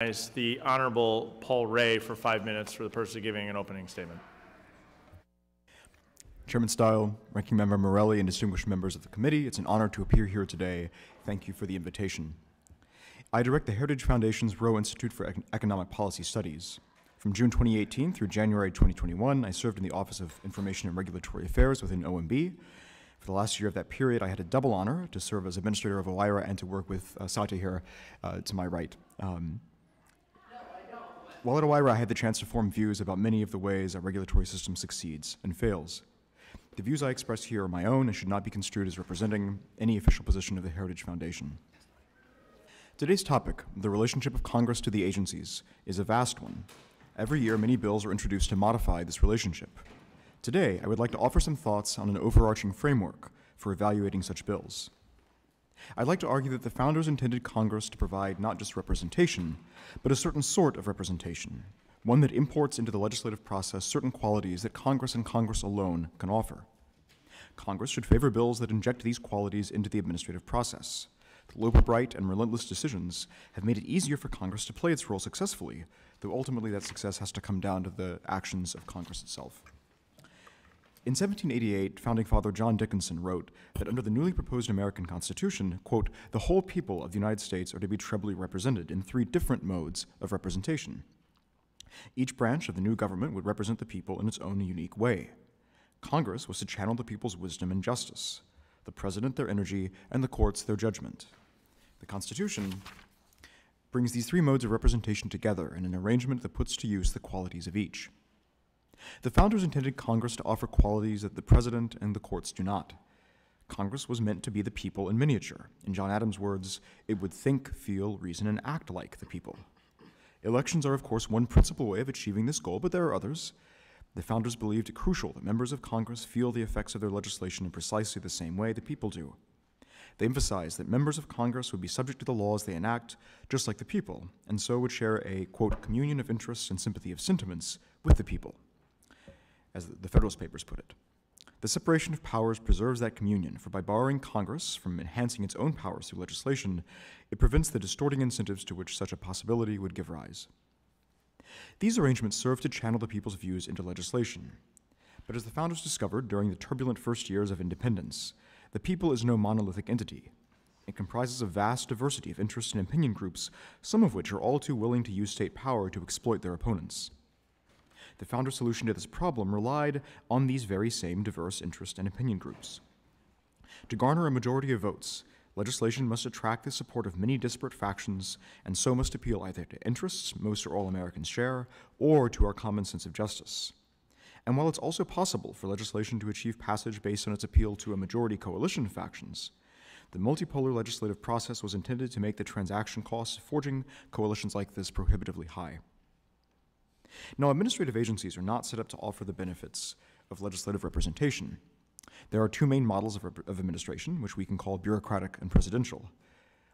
The Honorable Paul Ray for 5 minutes for the purpose of giving an opening statement. Chairman Steil, Ranking Member Morelli, and distinguished members of the committee, it's an honor to appear here today. Thank you for the invitation. I direct the Heritage Foundation's Rowe Institute for Economic Policy Studies. From June 2018 through January 2021, I served in the Office of Information and Regulatory Affairs within OMB. For the last year of that period, I had a double honor to serve as administrator of OIRA and to work with Satya here to my right. While at OIRA, I had the chance to form views about many of the ways our regulatory system succeeds and fails. The views I express here are my own and should not be construed as representing any official position of the Heritage Foundation. Today's topic, the relationship of Congress to the agencies, is a vast one. Every year, many bills are introduced to modify this relationship. Today, I would like to offer some thoughts on an overarching framework for evaluating such bills. I'd like to argue that the founders intended Congress to provide not just representation, but a certain sort of representation, one that imports into the legislative process certain qualities that Congress and Congress alone can offer. Congress should favor bills that inject these qualities into the administrative process. The Loper-Bright and relentless decisions have made it easier for Congress to play its role successfully, though ultimately that success has to come down to the actions of Congress itself. In 1788, founding father John Dickinson wrote that under the newly proposed American Constitution, quote, the whole people of the United States are to be trebly represented in 3 different modes of representation. Each branch of the new government would represent the people in its own unique way. Congress was to channel the people's wisdom and justice, the president their energy, and the courts their judgment. The Constitution brings these 3 modes of representation together in an arrangement that puts to use the qualities of each. The founders intended Congress to offer qualities that the president and the courts do not. Congress was meant to be the people in miniature. In John Adams' words, it would think, feel, reason, and act like the people. Elections are, of course, one principal way of achieving this goal, but there are others. The founders believed it crucial that members of Congress feel the effects of their legislation in precisely the same way the people do. They emphasized that members of Congress would be subject to the laws they enact, just like the people, and so would share a, quote, communion of interests and sympathy of sentiments with the people, as the Federalist Papers put it. The separation of powers preserves that communion, for by barring Congress from enhancing its own powers through legislation, it prevents the distorting incentives to which such a possibility would give rise. These arrangements serve to channel the people's views into legislation. But as the founders discovered during the turbulent first years of independence, the people is no monolithic entity. It comprises a vast diversity of interest and opinion groups, some of which are all too willing to use state power to exploit their opponents. The founders' solution to this problem relied on these very same diverse interest and opinion groups. To garner a majority of votes, legislation must attract the support of many disparate factions, and so must appeal either to interests most or all Americans share, or to our common sense of justice. And while it's also possible for legislation to achieve passage based on its appeal to a majority coalition of factions, the multipolar legislative process was intended to make the transaction costs of forging coalitions like this prohibitively high. Now, administrative agencies are not set up to offer the benefits of legislative representation. There are 2 main models of administration, which we can call bureaucratic and presidential.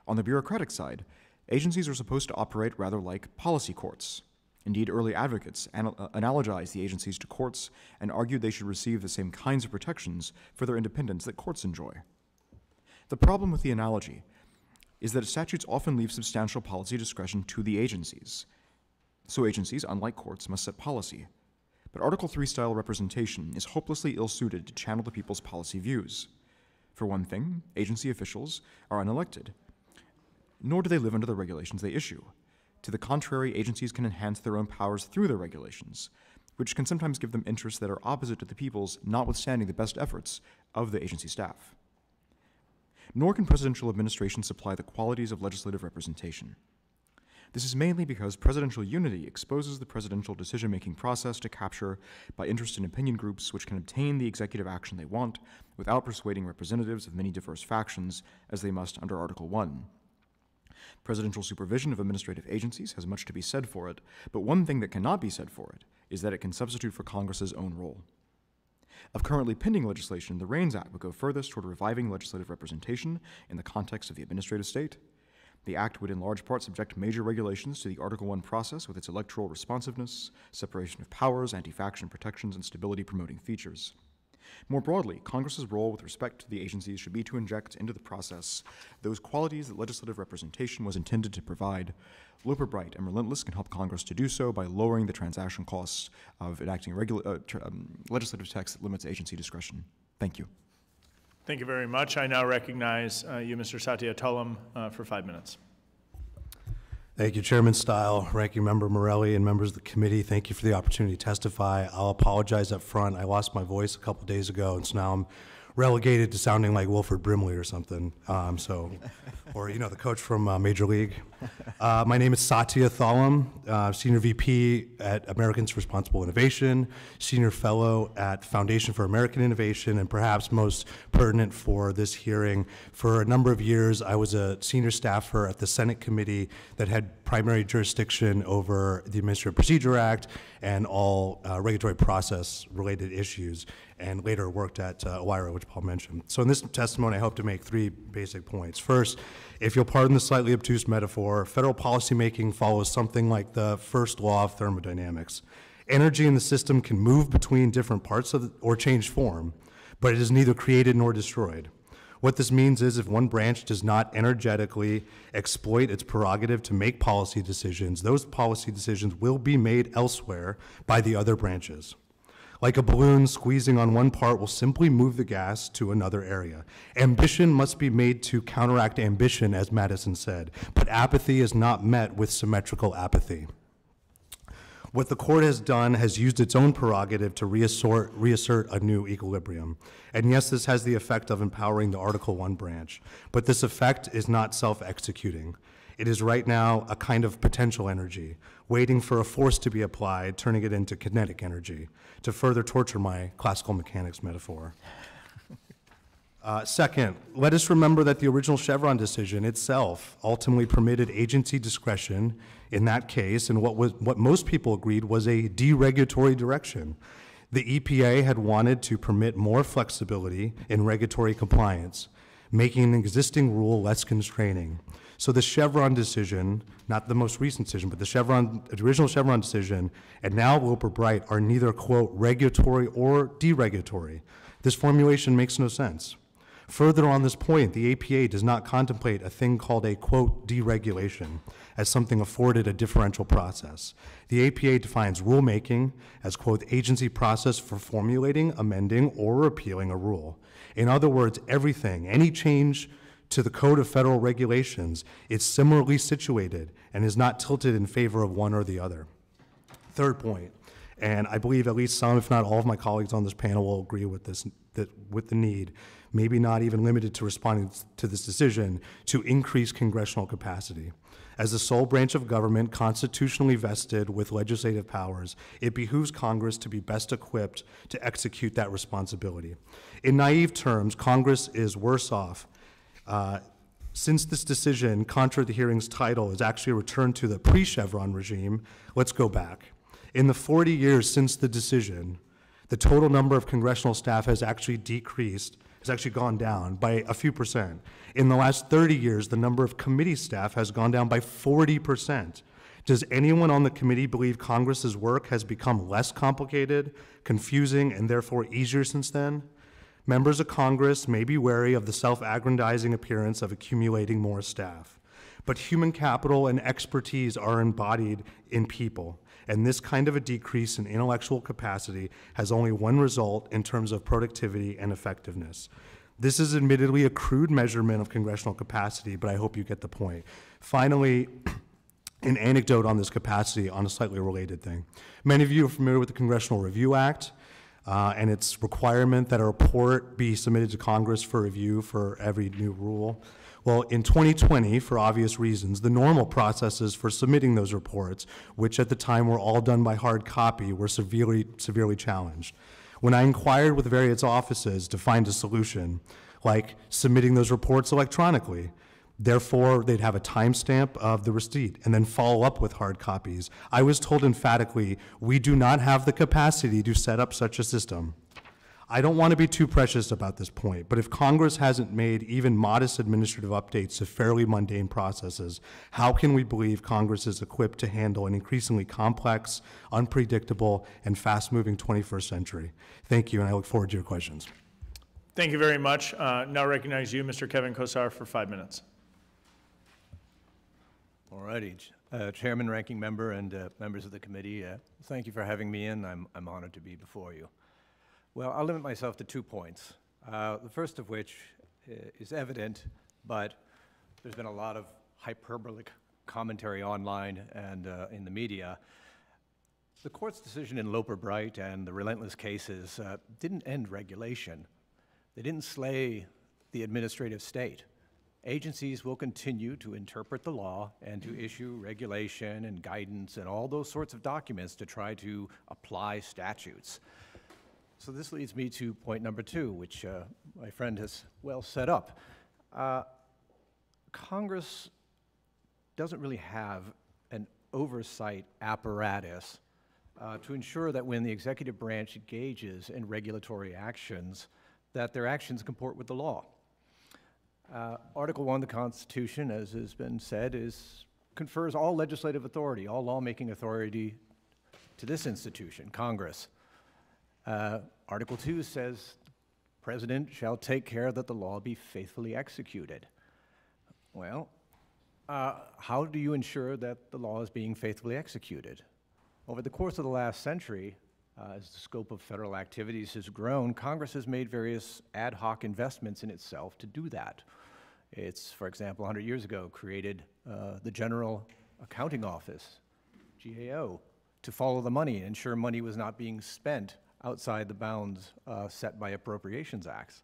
On the bureaucratic side, agencies are supposed to operate rather like policy courts. Indeed, early advocates analogized the agencies to courts and argued they should receive the same kinds of protections for their independence that courts enjoy. The problem with the analogy is that statutes often leave substantial policy discretion to the agencies. So agencies, unlike courts, must set policy. But Article 3 style representation is hopelessly ill-suited to channel the people's policy views. For one thing, agency officials are unelected, nor do they live under the regulations they issue. To the contrary, agencies can enhance their own powers through their regulations, which can sometimes give them interests that are opposite to the people's, notwithstanding the best efforts of the agency staff. Nor can presidential administration supply the qualities of legislative representation. This is mainly because presidential unity exposes the presidential decision-making process to capture by interest and opinion groups which can obtain the executive action they want without persuading representatives of many diverse factions as they must under Article 1. Presidential supervision of administrative agencies has much to be said for it, but one thing that cannot be said for it is that it can substitute for Congress's own role. Of currently pending legislation, the REINS Act would go furthest toward reviving legislative representation in the context of the administrative state. The Act would in large part subject major regulations to the Article 1 process with its electoral responsiveness, separation of powers, anti-faction protections, and stability-promoting features. More broadly, Congress's role with respect to the agencies should be to inject into the process those qualities that legislative representation was intended to provide. Loper Bright and Relentless can help Congress to do so by lowering the transaction costs of enacting legislative text that limits agency discretion. Thank you. Thank you very much. I now recognize you, Mr. Satya Tullam, for 5 minutes. Thank you, Chairman Steil, Ranking Member Morelli, and members of the committee. Thank you for the opportunity to testify. I'll apologize up front. I lost my voice a couple days ago, and so now I'm relegated to sounding like Wilford Brimley or something. Or you know, the coach from Major League. My name is Satya Tullam, Senior VP at Americans for Responsible Innovation, Senior Fellow at Foundation for American Innovation, and perhaps most pertinent for this hearing, for a number of years I was a senior staffer at the Senate committee that had primary jurisdiction over the Administrative Procedure Act and all regulatory process related issues, and later worked at OIRA, which Paul mentioned. So in this testimony, I hope to make 3 basic points. First, if you'll pardon the slightly obtuse metaphor, federal policymaking follows something like the first law of thermodynamics. Energy in the system can move between different parts of or change form, but it is neither created nor destroyed. What this means is if one branch does not energetically exploit its prerogative to make policy decisions, those policy decisions will be made elsewhere by the other branches. Like a balloon, squeezing on one part will simply move the gas to another area. Ambition must be made to counteract ambition, as Madison said, but apathy is not met with symmetrical apathy. What the court has done has used its own prerogative to reassert a new equilibrium. And yes, this has the effect of empowering the Article I branch, but this effect is not self-executing. It is right now a kind of potential energy, waiting for a force to be applied, turning it into kinetic energy, to further torture my classical mechanics metaphor. Second, let us remember that the original Chevron decision itself ultimately permitted agency discretion in that case, and what most people agreed was a deregulatory direction. The EPA had wanted to permit more flexibility in regulatory compliance, making an existing rule less constraining. So the Chevron decision, not the most recent decision, but the original Chevron decision, and now Loper Bright are neither, quote, regulatory or deregulatory. This formulation makes no sense. Further on this point, the APA does not contemplate a thing called a, quote, deregulation as something afforded a differential process. The APA defines rulemaking as, quote, agency process for formulating, amending, or repealing a rule. In other words, everything, any change to the Code of Federal Regulations is similarly situated and is not tilted in favor of one or the other. Third point, and I believe at least some, if not all of my colleagues on this panel will agree with this, with the need, maybe not even limited to responding to this decision, to increase congressional capacity. As the sole branch of government constitutionally vested with legislative powers, it behooves Congress to be best equipped to execute that responsibility. In naive terms, Congress is worse off. Since this decision, contrary to the hearing's title, is actually a return to the pre-Chevron regime, let's go back. In the 40 years since the decision, the total number of congressional staff has actually decreased, has actually gone down by a few percent. In the last 30 years, the number of committee staff has gone down by 40%. Does anyone on the committee believe Congress's work has become less complicated, confusing, and therefore easier since then? Members of Congress may be wary of the self-aggrandizing appearance of accumulating more staff. But human capital and expertise are embodied in people, and this kind of a decrease in intellectual capacity has only one result in terms of productivity and effectiveness. This is admittedly a crude measurement of congressional capacity, but I hope you get the point. Finally, an anecdote on this capacity on a slightly related thing. Many of you are familiar with the Congressional Review Act, and its requirement that a report be submitted to Congress for review for every new rule. Well, in 2020, for obvious reasons, the normal processes for submitting those reports, which at the time were all done by hard copy, were severely challenged. When I inquired with various offices to find a solution, like submitting those reports electronically, therefore they'd have a timestamp of the receipt and then follow up with hard copies, I was told emphatically, we do not have the capacity to set up such a system. I don't want to be too precious about this point, but if Congress hasn't made even modest administrative updates to fairly mundane processes, how can we believe Congress is equipped to handle an increasingly complex, unpredictable, and fast-moving 21st century? Thank you, and I look forward to your questions. Thank you very much. Now recognize you, Mr. Kevin Kosar, for 5 minutes. All righty. Chairman, Ranking Member, and members of the committee, thank you for having me in. I'm honored to be before you. Well, I'll limit myself to 2 points. The first of which is evident, but there's been a lot of hyperbolic commentary online and in the media. The court's decision in Loper-Bright and the relentless cases didn't end regulation. They didn't slay the administrative state. Agencies will continue to interpret the law and to issue regulation and guidance and all those sorts of documents to try to apply statutes. So this leads me to point number 2, which my friend has well set up. Congress doesn't really have an oversight apparatus to ensure that when the executive branch engages in regulatory actions, that their actions comport with the law. Article 1 of the Constitution, as has been said, confers all legislative authority, all lawmaking authority to this institution, Congress. Article 2 says, the President shall take care that the law be faithfully executed. Well, how do you ensure that the law is being faithfully executed? Over the course of the last century, as the scope of federal activities has grown, Congress has made various ad hoc investments in itself to do that. It's, for example, 100 years ago, created the General Accounting Office, GAO, to follow the money and ensure money was not being spent outside the bounds set by appropriations acts.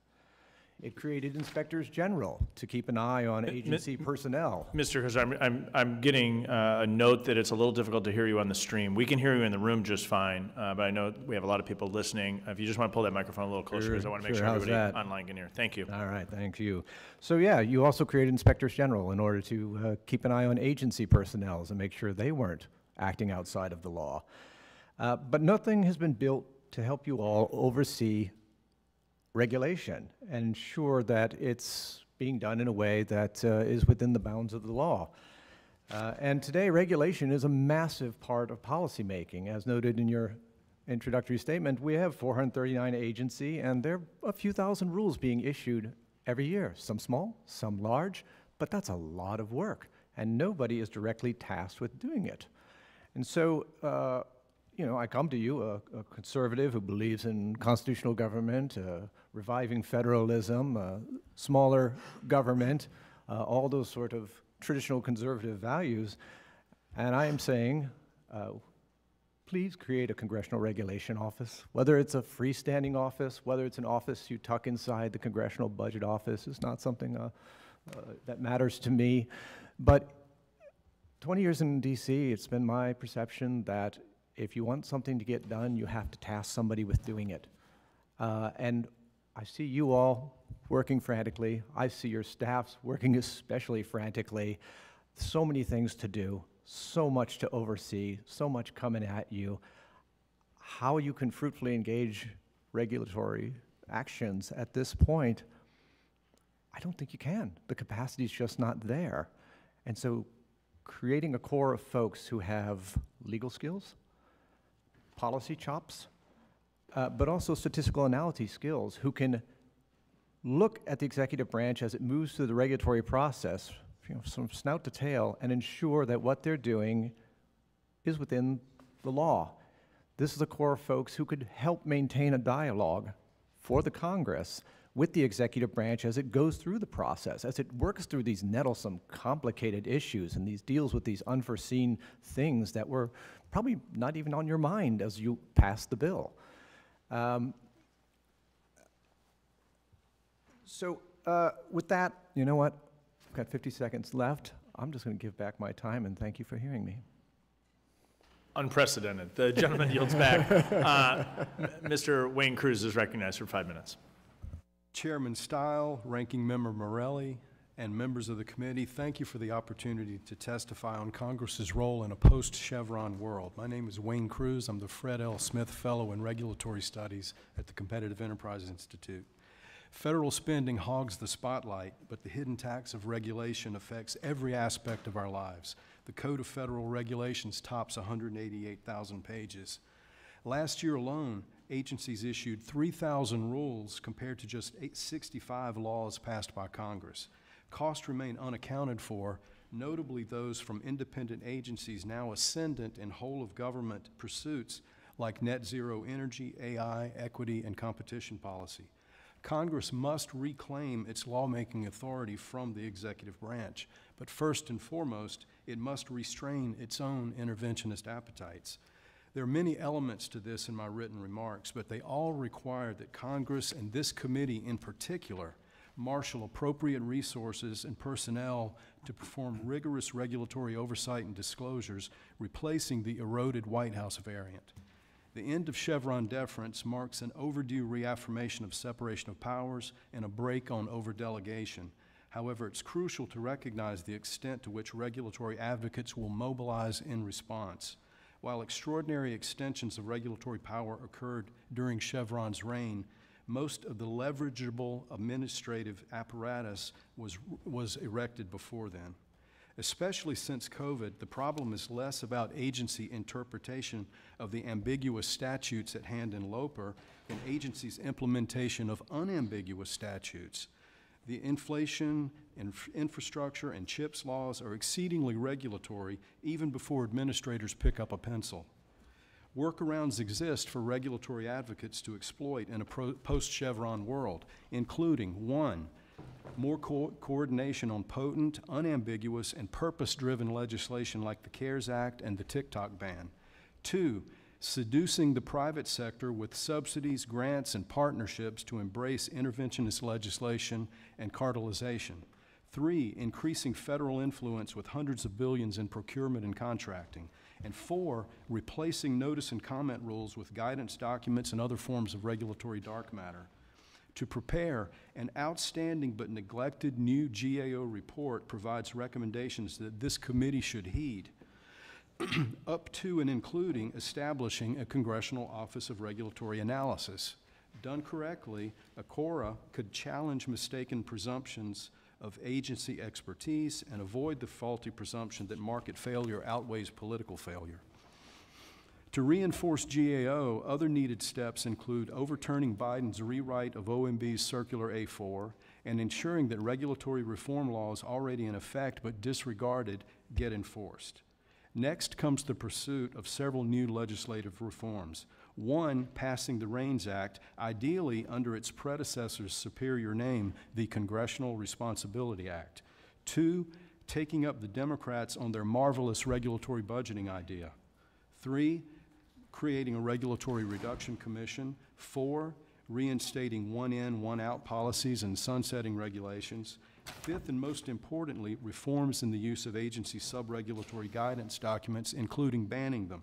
It created inspectors general to keep an eye on agency personnel. Mr. Kosar, I'm getting a note that it's a little difficult to hear you on the stream. We can hear you in the room just fine, but I know we have a lot of people listening. If you just want to pull that microphone a little closer, because I want to make sure everybody online can hear. Thank you. All right, thank you. So yeah, you also created inspectors general in order to keep an eye on agency personnel and make sure they weren't acting outside of the law. But nothing has been built to help you all oversee regulation and ensure that it's being done in a way that is within the bounds of the law. And today, regulation is a massive part of policymaking. As noted in your introductory statement, we have 439 agencies, and there are a few thousand rules being issued every year, some small, some large, but that's a lot of work, and nobody is directly tasked with doing it. And so, you know, I come to you, a conservative who believes in constitutional government, reviving federalism, smaller government, all those sort of traditional conservative values, and I am saying, please create a congressional regulation office, whether it's a freestanding office, whether it's an office you tuck inside the Congressional Budget Office. It's not something that matters to me, but 20 years in DC, it's been my perception that if you want something to get done, you have to task somebody with doing it. And I see you all working frantically. I see your staffs working especially frantically. So many things to do, so much to oversee, so much coming at you. How you can fruitfully engage regulatory actions at this point, I don't think you can. The capacity is just not there. And so creating a core of folks who have legal skills, policy chops, but also statistical analysis skills, who can look at the executive branch as it moves through the regulatory process, you know, from snout to tail, and ensure that what they're doing is within the law. This is a core of folks who could help maintain a dialogue for the Congress with the executive branch as it goes through the process, as it works through these nettlesome, complicated issues and these deals with these unforeseen things that were probably not even on your mind as you passed the bill. With that, you know what? I've got 50 seconds left. I'm just going to give back my time, and thank you for hearing me. Unprecedented. The gentleman yields back. Mr. Wayne Cruz is recognized for 5 minutes. Chairman Steil, Ranking Member Morelli, and members of the committee. Thank you for the opportunity to testify on Congress's role in a post-Chevron world. My name is Wayne Cruz. I'm the Fred L. Smith Fellow in Regulatory Studies at the Competitive Enterprise Institute. Federal spending hogs the spotlight, but the hidden tax of regulation affects every aspect of our lives. The Code of Federal Regulations tops 188,000 pages. Last year alone, agencies issued 3,000 rules compared to just 65 laws passed by Congress. Costs remain unaccounted for, notably those from independent agencies now ascendant in whole-of-government pursuits like net zero energy, AI, equity, and competition policy. Congress must reclaim its lawmaking authority from the executive branch, but first and foremost, it must restrain its own interventionist appetites. There are many elements to this in my written remarks, but they all require that Congress, and this committee in particular, marshal appropriate resources and personnel to perform rigorous regulatory oversight and disclosures, replacing the eroded White House variant. The end of Chevron deference marks an overdue reaffirmation of separation of powers and a break on overdelegation. However, it's crucial to recognize the extent to which regulatory advocates will mobilize in response. While extraordinary extensions of regulatory power occurred during Chevron's reign, most of the leverageable administrative apparatus was erected before then. Especially since COVID, the problem is less about agency interpretation of the ambiguous statutes at hand in LOPR than agencies' implementation of unambiguous statutes. The inflation, infrastructure, and CHIPS laws are exceedingly regulatory even before administrators pick up a pencil. Workarounds exist for regulatory advocates to exploit in a post-Chevron world, including 1, more coordination on potent, unambiguous, and purpose-driven legislation like the CARES Act and the TikTok ban. 2, seducing the private sector with subsidies, grants, and partnerships to embrace interventionist legislation and cartelization. 3, increasing federal influence with hundreds of billions in procurement and contracting. And 4, replacing notice and comment rules with guidance documents and other forms of regulatory dark matter. To prepare, an outstanding but neglected new GAO report provides recommendations that this committee should heed, up to and including establishing a Congressional Office of Regulatory Analysis. Done correctly, a CORA could challenge mistaken presumptions of agency expertise and avoid the faulty presumption that market failure outweighs political failure. To reinforce GAO, other needed steps include overturning Biden's rewrite of OMB's Circular A4 and ensuring that regulatory reform laws already in effect but disregarded get enforced. Next comes the pursuit of several new legislative reforms. 1, passing the REINS Act, ideally under its predecessor's superior name, the Congressional Responsibility Act. 2, taking up the Democrats on their marvelous regulatory budgeting idea. 3, creating a regulatory reduction commission. 4, reinstating one-in, one-out policies and sunsetting regulations. 5th, and most importantly, reforms in the use of agency sub-regulatory guidance documents, including banning them.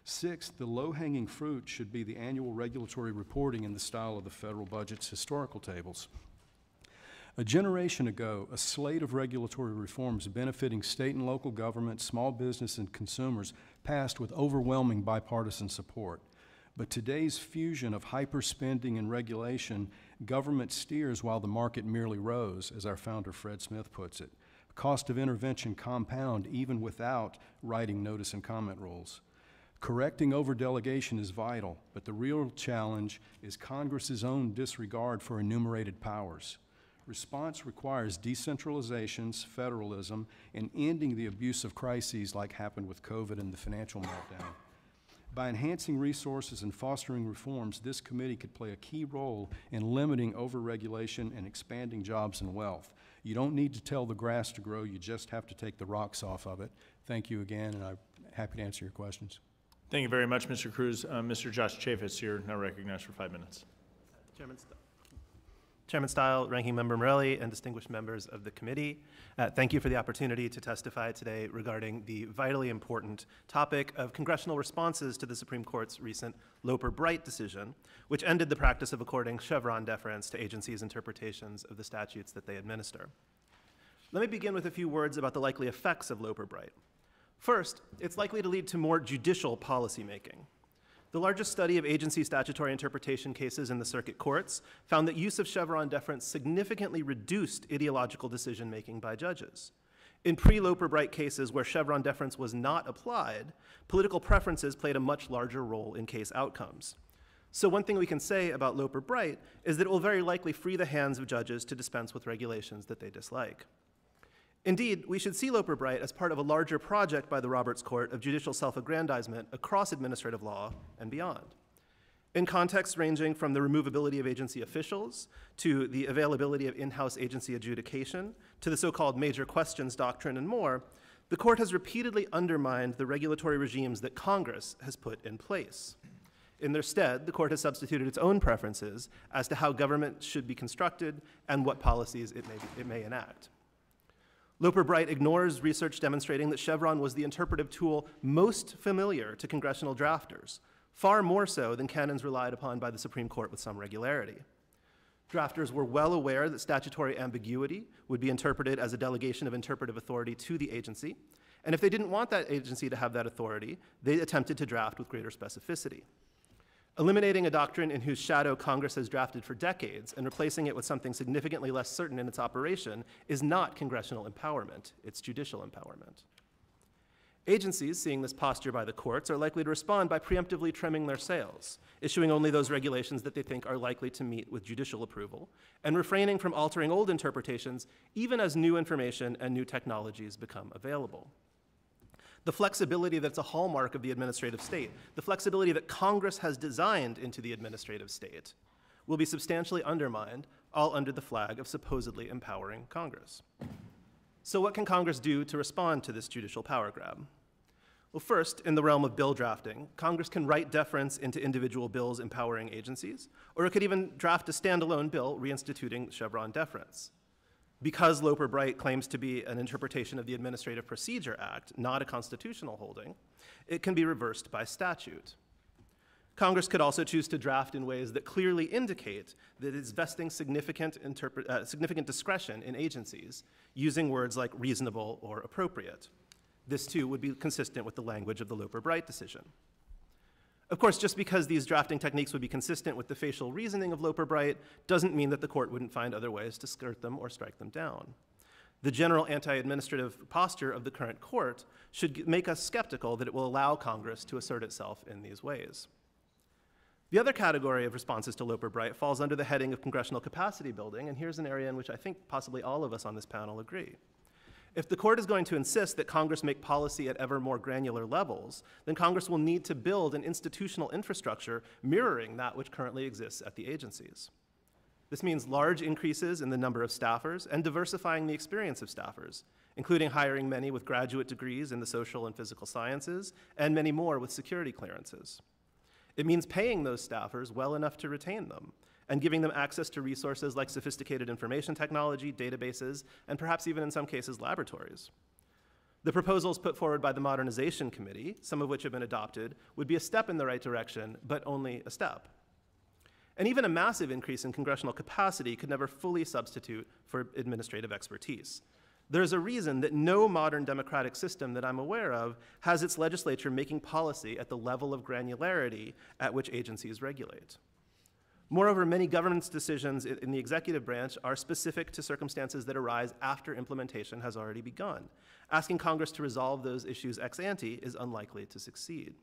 6th, the low-hanging fruit should be the annual regulatory reporting in the style of the federal budget's historical tables. A generation ago, a slate of regulatory reforms benefiting state and local governments, small business, and consumers passed with overwhelming bipartisan support. But today's fusion of hyperspending and regulation, government steers while the market merely rose, as our founder Fred Smith puts it. Cost of intervention compound even without writing notice and comment rules. Correcting overdelegation is vital, but the real challenge is Congress's own disregard for enumerated powers. Response requires decentralizations, federalism, and ending the abuse of crises like happened with COVID and the financial meltdown. By enhancing resources and fostering reforms, this committee could play a key role in limiting overregulation and expanding jobs and wealth. You don't need to tell the grass to grow, you just have to take the rocks off of it. Thank you again, and I'm happy to answer your questions. Thank you very much, Mr. Cruz. Mr. Josh Chaffetz, you're now recognized for 5 minutes. Chairman Steil, Ranking Member Morelli, and distinguished members of the committee, thank you for the opportunity to testify today regarding the vitally important topic of congressional responses to the Supreme Court's recent Loper-Bright decision, which ended the practice of according Chevron deference to agencies' interpretations of the statutes that they administer. Let me begin with a few words about the likely effects of Loper-Bright. First, it's likely to lead to more judicial policymaking. The largest study of agency statutory interpretation cases in the circuit courts found that use of Chevron deference significantly reduced ideological decision-making by judges. In pre-Loper-Bright cases where Chevron deference was not applied, political preferences played a much larger role in case outcomes. So one thing we can say about Loper-Bright is that it will very likely free the hands of judges to dispense with regulations that they dislike. Indeed, we should see Loper-Bright as part of a larger project by the Roberts Court of judicial self-aggrandizement across administrative law and beyond. In contexts ranging from the removability of agency officials to the availability of in-house agency adjudication to the so-called major questions doctrine and more, the court has repeatedly undermined the regulatory regimes that Congress has put in place. In their stead, the court has substituted its own preferences as to how government should be constructed and what policies it may enact. Loper-Bright ignores research demonstrating that Chevron was the interpretive tool most familiar to congressional drafters, far more so than canons relied upon by the Supreme Court with some regularity. Drafters were well aware that statutory ambiguity would be interpreted as a delegation of interpretive authority to the agency, and if they didn't want that agency to have that authority, they attempted to draft with greater specificity. Eliminating a doctrine in whose shadow Congress has drafted for decades and replacing it with something significantly less certain in its operation is not congressional empowerment, it's judicial empowerment. Agencies, seeing this posture by the courts, are likely to respond by preemptively trimming their sails, issuing only those regulations that they think are likely to meet with judicial approval, and refraining from altering old interpretations even as new information and new technologies become available. The flexibility that's a hallmark of the administrative state, the flexibility that Congress has designed into the administrative state, will be substantially undermined, all under the flag of supposedly empowering Congress. So what can Congress do to respond to this judicial power grab? Well, first, in the realm of bill drafting, Congress can write deference into individual bills empowering agencies, or it could even draft a standalone bill reinstituting Chevron deference. Because Loper-Bright claims to be an interpretation of the Administrative Procedure Act, not a constitutional holding, it can be reversed by statute. Congress could also choose to draft in ways that clearly indicate that it's vesting significant discretion in agencies, using words like reasonable or appropriate. This, too, would be consistent with the language of the Loper-Bright decision. Of course, just because these drafting techniques would be consistent with the facial reasoning of Loper-Bright doesn't mean that the court wouldn't find other ways to skirt them or strike them down. The general anti-administrative posture of the current court should make us skeptical that it will allow Congress to assert itself in these ways. The other category of responses to Loper-Bright falls under the heading of congressional capacity building, and here's an area in which I think possibly all of us on this panel agree. If the court is going to insist that Congress make policy at ever more granular levels, then Congress will need to build an institutional infrastructure mirroring that which currently exists at the agencies. This means large increases in the number of staffers and diversifying the experience of staffers, including hiring many with graduate degrees in the social and physical sciences and many more with security clearances. It means paying those staffers well enough to retain them, and giving them access to resources like sophisticated information technology, databases, and perhaps even in some cases laboratories. The proposals put forward by the Modernization Committee, some of which have been adopted, would be a step in the right direction, but only a step. And even a massive increase in congressional capacity could never fully substitute for administrative expertise. There's a reason that no modern democratic system that I'm aware of has its legislature making policy at the level of granularity at which agencies regulate. Moreover, many governance decisions in the executive branch are specific to circumstances that arise after implementation has already begun. Asking Congress to resolve those issues ex ante is unlikely to succeed.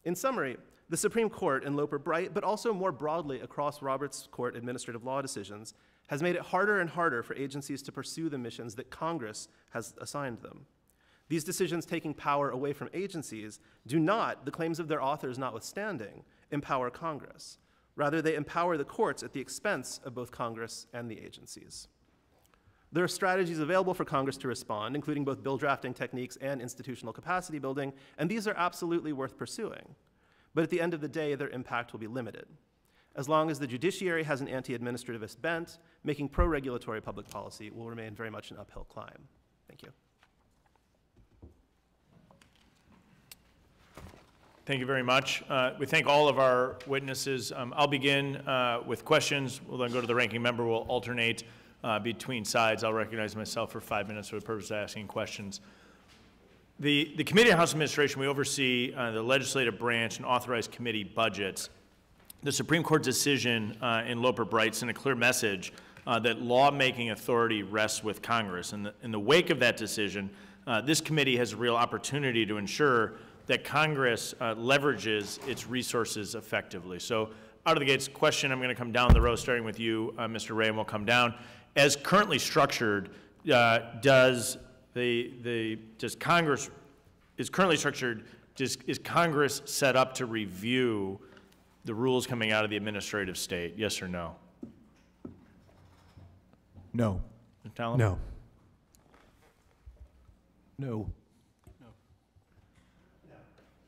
In summary, the Supreme Court in Loper-Bright, but also more broadly across Roberts Court administrative law decisions, has made it harder and harder for agencies to pursue the missions that Congress has assigned them. These decisions taking power away from agencies do not, the claims of their authors notwithstanding, empower Congress. Rather, they empower the courts at the expense of both Congress and the agencies. There are strategies available for Congress to respond, including both bill drafting techniques and institutional capacity building, and these are absolutely worth pursuing. But at the end of the day, their impact will be limited. As long as the judiciary has an anti-administrativist bent, making pro-regulatory public policy will remain very much an uphill climb. Thank you. Thank you very much. We thank all of our witnesses. I'll begin with questions. We'll then go to the ranking member. We'll alternate. between sides. I'll recognize myself for 5 minutes for the purpose of asking questions. The Committee on House Administration, we oversee the legislative branch and authorize committee budgets. The Supreme Court decision in Loper-Bright sent a clear message that lawmaking authority rests with Congress. In the wake of that decision, this committee has a real opportunity to ensure that Congress leverages its resources effectively. So out of the gates, question, I'm going to come down the row, starting with you, Mr. Ray, and we'll come down. As currently structured, is Congress set up to review the rules coming out of the administrative state? Yes or no? No. Mr. Talon? No. No.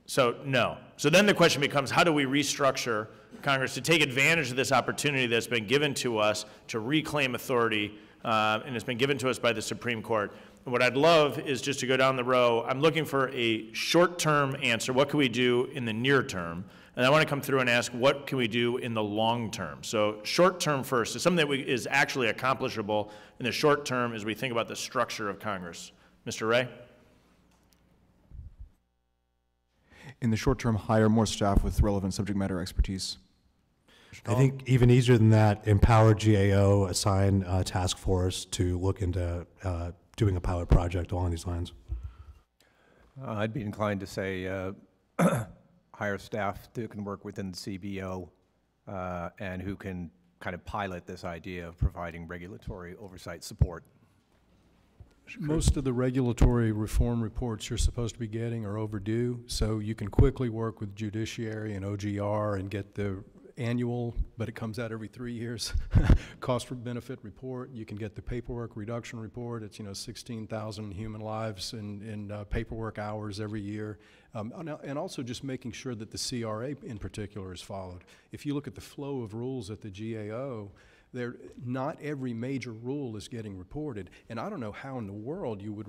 So no. So then the question becomes, how do we restructure Congress to take advantage of this opportunity that's been given to us to reclaim authority, and it's been given to us by the Supreme Court? And what I'd love is just to go down the row. I'm looking for a short-term answer. What can we do in the near term? And I want to come through and ask, what can we do in the long term? So short term first is something that is actually accomplishable in the short term as we think about the structure of Congress. Mr. Ray? In the short term, hire more staff with relevant subject matter expertise. I think even easier than that, empower GAO, assign a task force to look into doing a pilot project along these lines. I'd be inclined to say hire staff that can work within the CBO and who can kind of pilot this idea of providing regulatory oversight support. Most of the regulatory reform reports you're supposed to be getting are overdue, so you can quickly work with judiciary and OGR and get the annual, but it comes out every 3 years, cost for benefit report. You can get the paperwork reduction report. It's 16,000 human lives in paperwork hours every year. And also just making sure that the CRA in particular is followed. If you look at the flow of rules at the GAO, not every major rule is getting reported, and I don't know how in the world you would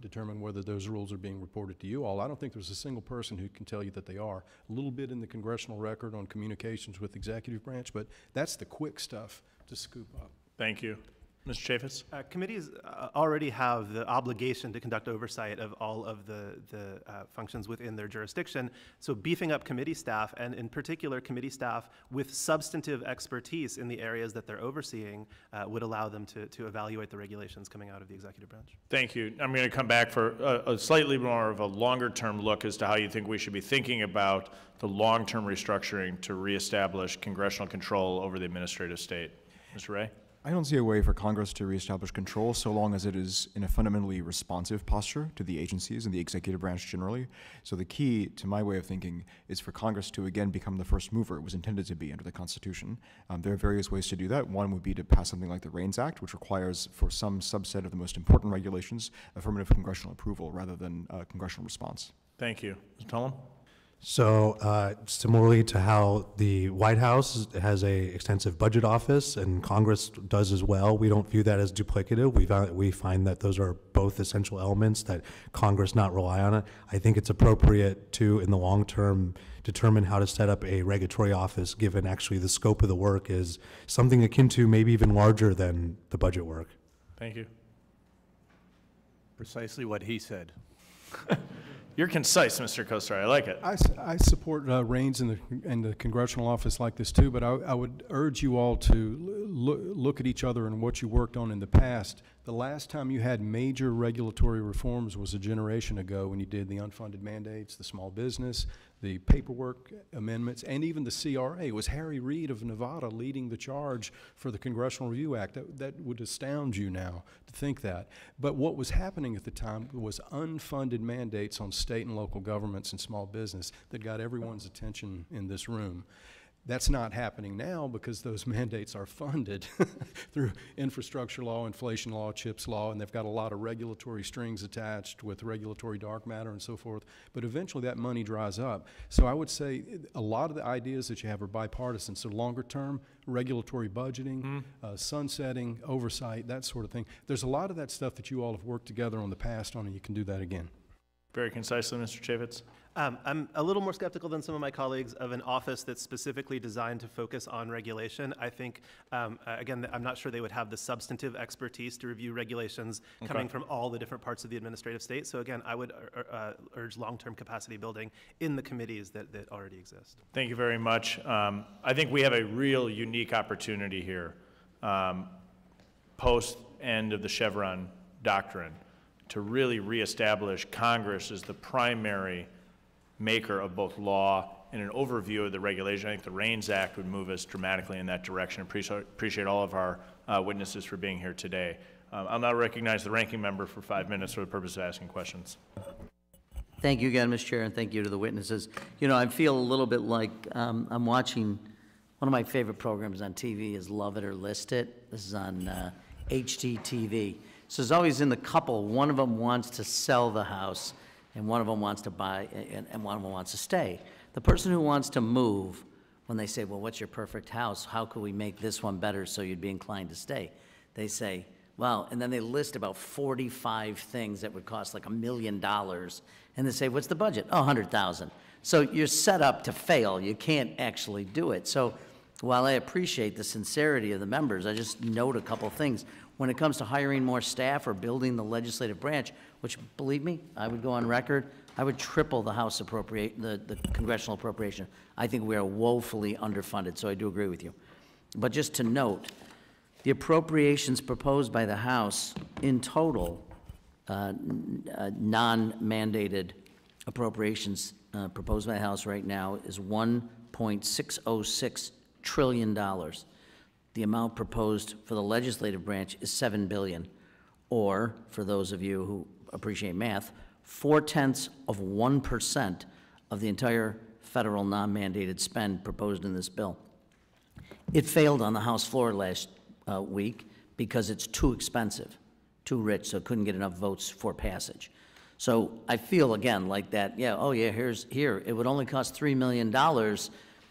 determine whether those rules are being reported to you all. I don't think there's a single person who can tell you that they are. A little bit in the congressional record on communications with the executive branch, but that's the quick stuff to scoop up. Thank you. Mr. Chaffetz? Committees already have the obligation to conduct oversight of all of the functions within their jurisdiction. So beefing up committee staff, and in particular committee staff with substantive expertise in the areas that they're overseeing, would allow them to evaluate the regulations coming out of the executive branch. Thank you. I'm going to come back for a slightly more of a longer-term look as to how you think we should be thinking about the long-term restructuring to reestablish congressional control over the administrative state. Mr. Ray? I don't see a way for Congress to reestablish control so long as it is in a fundamentally responsive posture to the agencies and the executive branch generally. So the key, to my way of thinking, is for Congress to again become the first mover it was intended to be under the Constitution. There are various ways to do that. One would be to pass something like the REINS Act, which requires for some subset of the most important regulations affirmative congressional approval rather than congressional response. Thank you. Mr. Tullum? So similarly to how the White House has a extensive budget office and Congress does as well, we don't view that as duplicative. We find that those are both essential elements that Congress not rely on it. I think it's appropriate to, in the long term, determine how to set up a regulatory office given actually the scope of the work is something akin to maybe even larger than the budget work. Thank you. Precisely what he said. You're concise, Mr. Kosar. I like it. I support REINS in the congressional office like this too, but I would urge you all to look at each other and what you worked on in the past. The last time you had major regulatory reforms was a generation ago when you did the unfunded mandates, the small business, the paperwork amendments, and even the CRA. It was Harry Reid of Nevada leading the charge for the Congressional Review Act. That would astound you now to think that. But what was happening at the time was unfunded mandates on state and local governments and small business that got everyone's attention in this room. That's not happening now because those mandates are funded through infrastructure law, inflation law, CHIPS law, and they've got a lot of regulatory strings attached with regulatory dark matter and so forth. But eventually that money dries up. So I would say a lot of the ideas that you have are bipartisan. So longer term, regulatory budgeting, sunsetting, oversight, that sort of thing. There's a lot of that stuff that you all have worked together on the past on, and you can do that again. Very concisely, Mr. Chaffetz. I'm a little more skeptical than some of my colleagues of an office that's specifically designed to focus on regulation. I think, again, I'm not sure they would have the substantive expertise to review regulations coming from all the different parts of the administrative state. So again, I would urge long-term capacity building in the committees that already exist. Thank you very much. I think we have a real unique opportunity here, post-end of the Chevron doctrine, to really reestablish Congress as the primary maker of both law and an overview of the regulation. I think the REINS Act would move us dramatically in that direction. Appreciate all of our witnesses for being here today. I'll now recognize the ranking member for 5 minutes for the purpose of asking questions. Thank you again, Mr. Chair, and thank you to the witnesses. You know, I feel a little bit like I'm watching one of my favorite programs on TV is Love It or List It. This is on HGTV. So there's always in the couple, one of them wants to sell the house and one of them wants to buy, and one of them wants to stay. The person who wants to move, when they say, well, what's your perfect house? How could we make this one better so you'd be inclined to stay? They say, well, and then they list about 45 things that would cost like $1 million. And they say, what's the budget? Oh, 100,000. So you're set up to fail. You can't actually do it. So while I appreciate the sincerity of the members, I just note a couple things. When it comes to hiring more staff or building the legislative branch, which, believe me, I would go on record, I would triple the House the congressional appropriation. I think we are woefully underfunded, so I do agree with you. But just to note, the appropriations proposed by the House in total, non-mandated appropriations proposed by the House right now is $1.606 trillion. The amount proposed for the legislative branch is $7 billion, or, for those of you who appreciate math, 0.4% of the entire federal non-mandated spend proposed in this bill. It failed on the House floor last week because it's too expensive, too rich, so it couldn't get enough votes for passage. So I feel, again, like that, yeah, oh yeah, here, it would only cost $3 million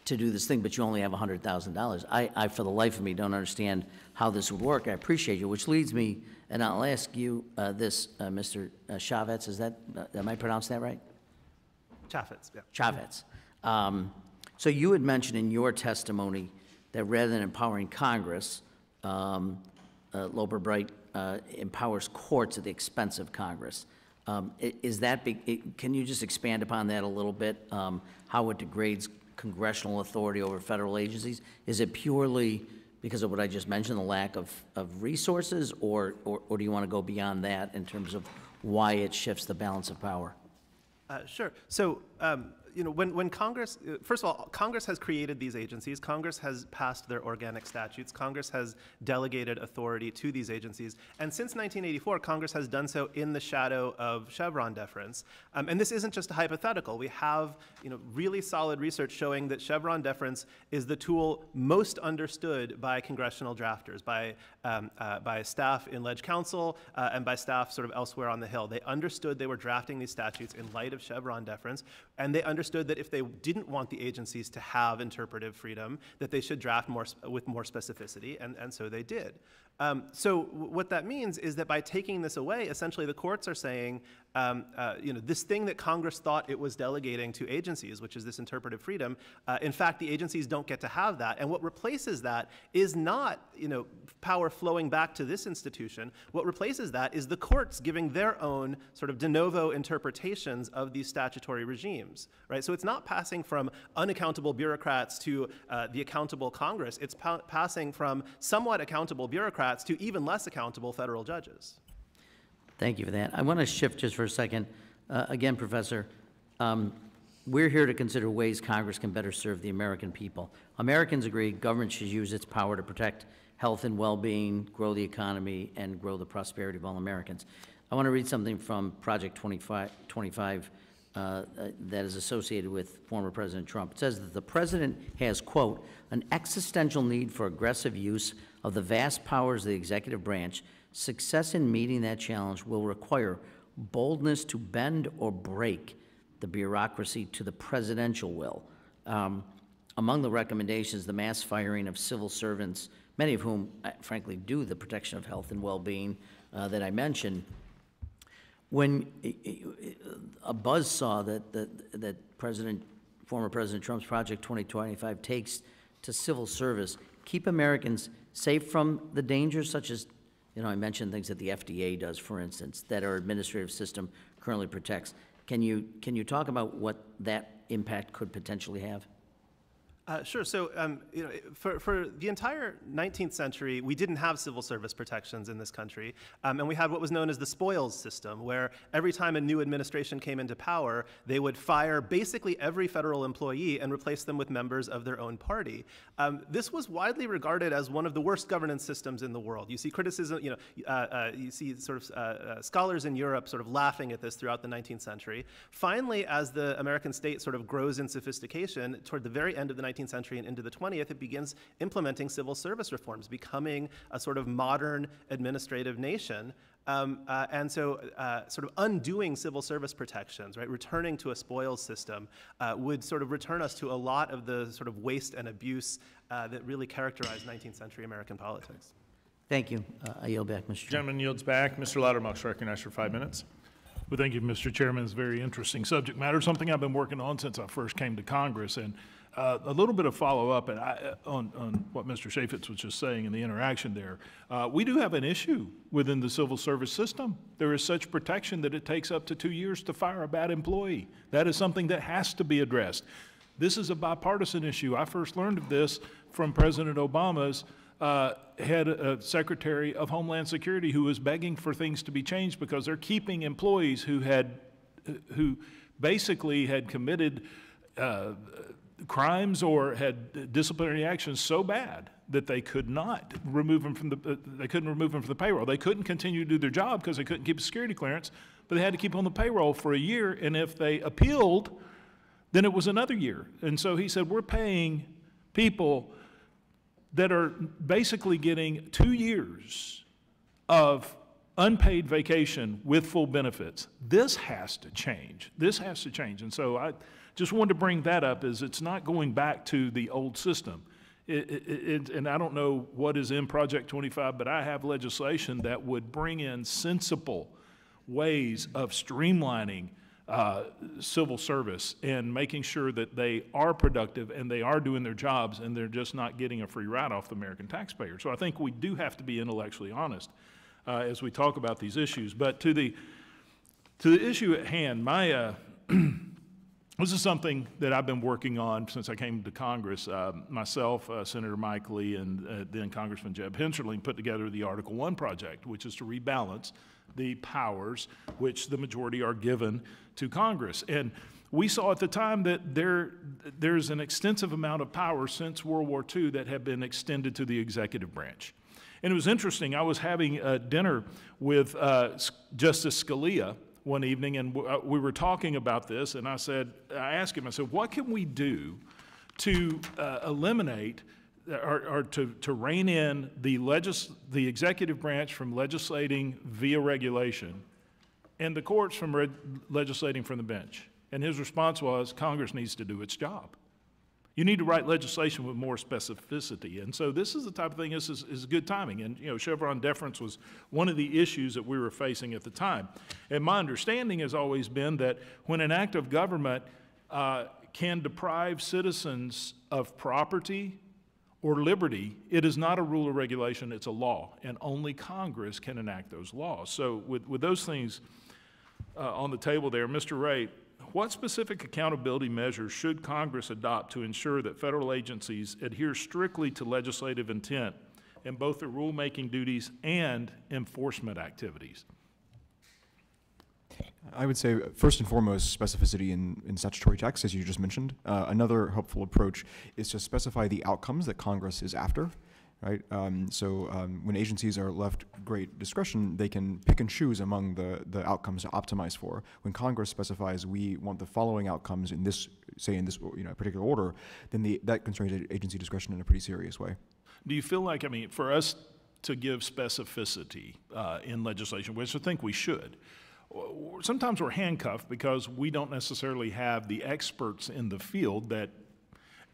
to do this thing, but you only have $100,000. I, for the life of me, don't understand how this would work. I appreciate you, which leads me, and I'll ask you Mr. Chaffetz, is that, am I pronouncing that right? Chaffetz, yeah. Chaffetz. So you had mentioned in your testimony that rather than empowering Congress, Loper-Bright empowers courts at the expense of Congress. Is that, can you just expand upon that a little bit, how it degrades congressional authority over federal agencies? Is it purely because of what I just mentioned, the lack of resources, or do you want to go beyond that in terms of why it shifts the balance of power? Sure. So, you know, when Congress, first of all, Congress has created these agencies. Congress has passed their organic statutes. Congress has delegated authority to these agencies. And since 1984, Congress has done so in the shadow of Chevron deference. And this isn't just a hypothetical. We have, you know, really solid research showing that Chevron deference is the tool most understood by congressional drafters, by staff in Ledge Council, and by staff sort of elsewhere on the Hill. They understood they were drafting these statutes in light of Chevron deference, and they understood that if they didn't want the agencies to have interpretive freedom, that they should draft with more specificity, and so they did. So what that means is that by taking this away, essentially the courts are saying, you know, this thing that Congress thought it was delegating to agencies, which is this interpretive freedom, in fact, the agencies don't get to have that. And what replaces that is not, you know, power flowing back to this institution. What replaces that is the courts giving their own sort of de novo interpretations of these statutory regimes, right? So it's not passing from unaccountable bureaucrats to the accountable Congress. It's passing from somewhat accountable bureaucrats to even less accountable federal judges. Thank you for that. I want to shift just for a second. Again, Professor, we're here to consider ways Congress can better serve the American people. Americans agree government should use its power to protect health and well-being, grow the economy, and grow the prosperity of all Americans. I want to read something from Project 25 that is associated with former President Trump. It says that the president has, quote, an existential need for aggressive use of the vast powers of the executive branch. Success in meeting that challenge will require boldness to bend or break the bureaucracy to the presidential will. Among the recommendations, the mass firing of civil servants, many of whom, frankly, do the protection of health and well-being that I mentioned. when a buzzsaw that former President Trump's Project 2025 takes to civil service keep Americans safe from the dangers such as, I mentioned things that the FDA does, for instance, that our administrative system currently protects. Can you talk about what that impact could potentially have? Sure. So, for the entire 19th century, we didn't have civil service protections in this country, and we had what was known as the spoils system, where every time a new administration came into power, they would fire basically every federal employee and replace them with members of their own party. This was widely regarded as one of the worst governance systems in the world. You see criticism, you see sort of scholars in Europe sort of laughing at this throughout the 19th century. Finally, as the American state sort of grows in sophistication, toward the very end of the 19th century and into the 20th, it begins implementing civil service reforms, becoming a sort of modern administrative nation. And so sort of undoing civil service protections, right, returning to a spoils system would sort of return us to a lot of the sort of waste and abuse that really characterized 19th century American politics. Thank you. I yield back, Mr. Chairman. Gentleman yields back. Mr. Loudermilk's recognized for 5 minutes. Well, thank you, Mr. Chairman. It's a very interesting subject matter, something I've been working on since I first came to Congress. And a little bit of follow-up on what Mr. Chaffetz was just saying in the interaction there. We do have an issue within the civil service system. There is such protection that it takes up to 2 years to fire a bad employee. That is something that has to be addressed. This is a bipartisan issue. I first learned of this from President Obama's Secretary of Homeland Security, who was begging for things to be changed because they're keeping employees who basically had committed crimes or had disciplinary actions so bad that they could not remove them from the payroll. They couldn't continue to do their job because they couldn't keep a security clearance, but they had to keep on the payroll for a year, and if they appealed, then it was another year. And so he said, we're paying people that are basically getting 2 years of unpaid vacation with full benefits. This has to change. This has to change. And so I just wanted to bring that up, is it's not going back to the old system. And I don't know what is in Project 25, but I have legislation that would bring in sensible ways of streamlining civil service and making sure that they are productive and they are doing their jobs and they're just not getting a free ride off the American taxpayer. So I think we do have to be intellectually honest as we talk about these issues. But to the issue at hand, this is something that I've been working on since I came to Congress. Myself, Senator Mike Lee, and then Congressman Jeb Hensarling put together the Article 1 project, which is to rebalance the powers which the majority are given to Congress. And we saw at the time that there's an extensive amount of power since World War II that have been extended to the executive branch. And it was interesting. I was having dinner with Justice Scalia one evening, and we were talking about this, and I asked him, what can we do to eliminate or to rein in the executive branch from legislating via regulation and the courts from legislating from the bench? And his response was, Congress needs to do its job. You need to write legislation with more specificity. And so this is the type of thing, this is good timing. And Chevron deference was one of the issues that we were facing at the time. And my understanding has always been that when an act of government can deprive citizens of property or liberty, it is not a rule or regulation, it's a law. And only Congress can enact those laws. So with those things on the table there, Mr. Ray, what specific accountability measures should Congress adopt to ensure that federal agencies adhere strictly to legislative intent in both their rulemaking duties and enforcement activities? I would say, first and foremost, specificity in statutory text, as you just mentioned. Another helpful approach is to specify the outcomes that Congress is after. Right? When agencies are left great discretion, they can pick and choose among the outcomes to optimize for. When Congress specifies we want the following outcomes in this particular order, then that constrains agency discretion in a pretty serious way. Do you feel like, for us to give specificity in legislation, which I think we should, sometimes we're handcuffed because we don't necessarily have the experts in the field that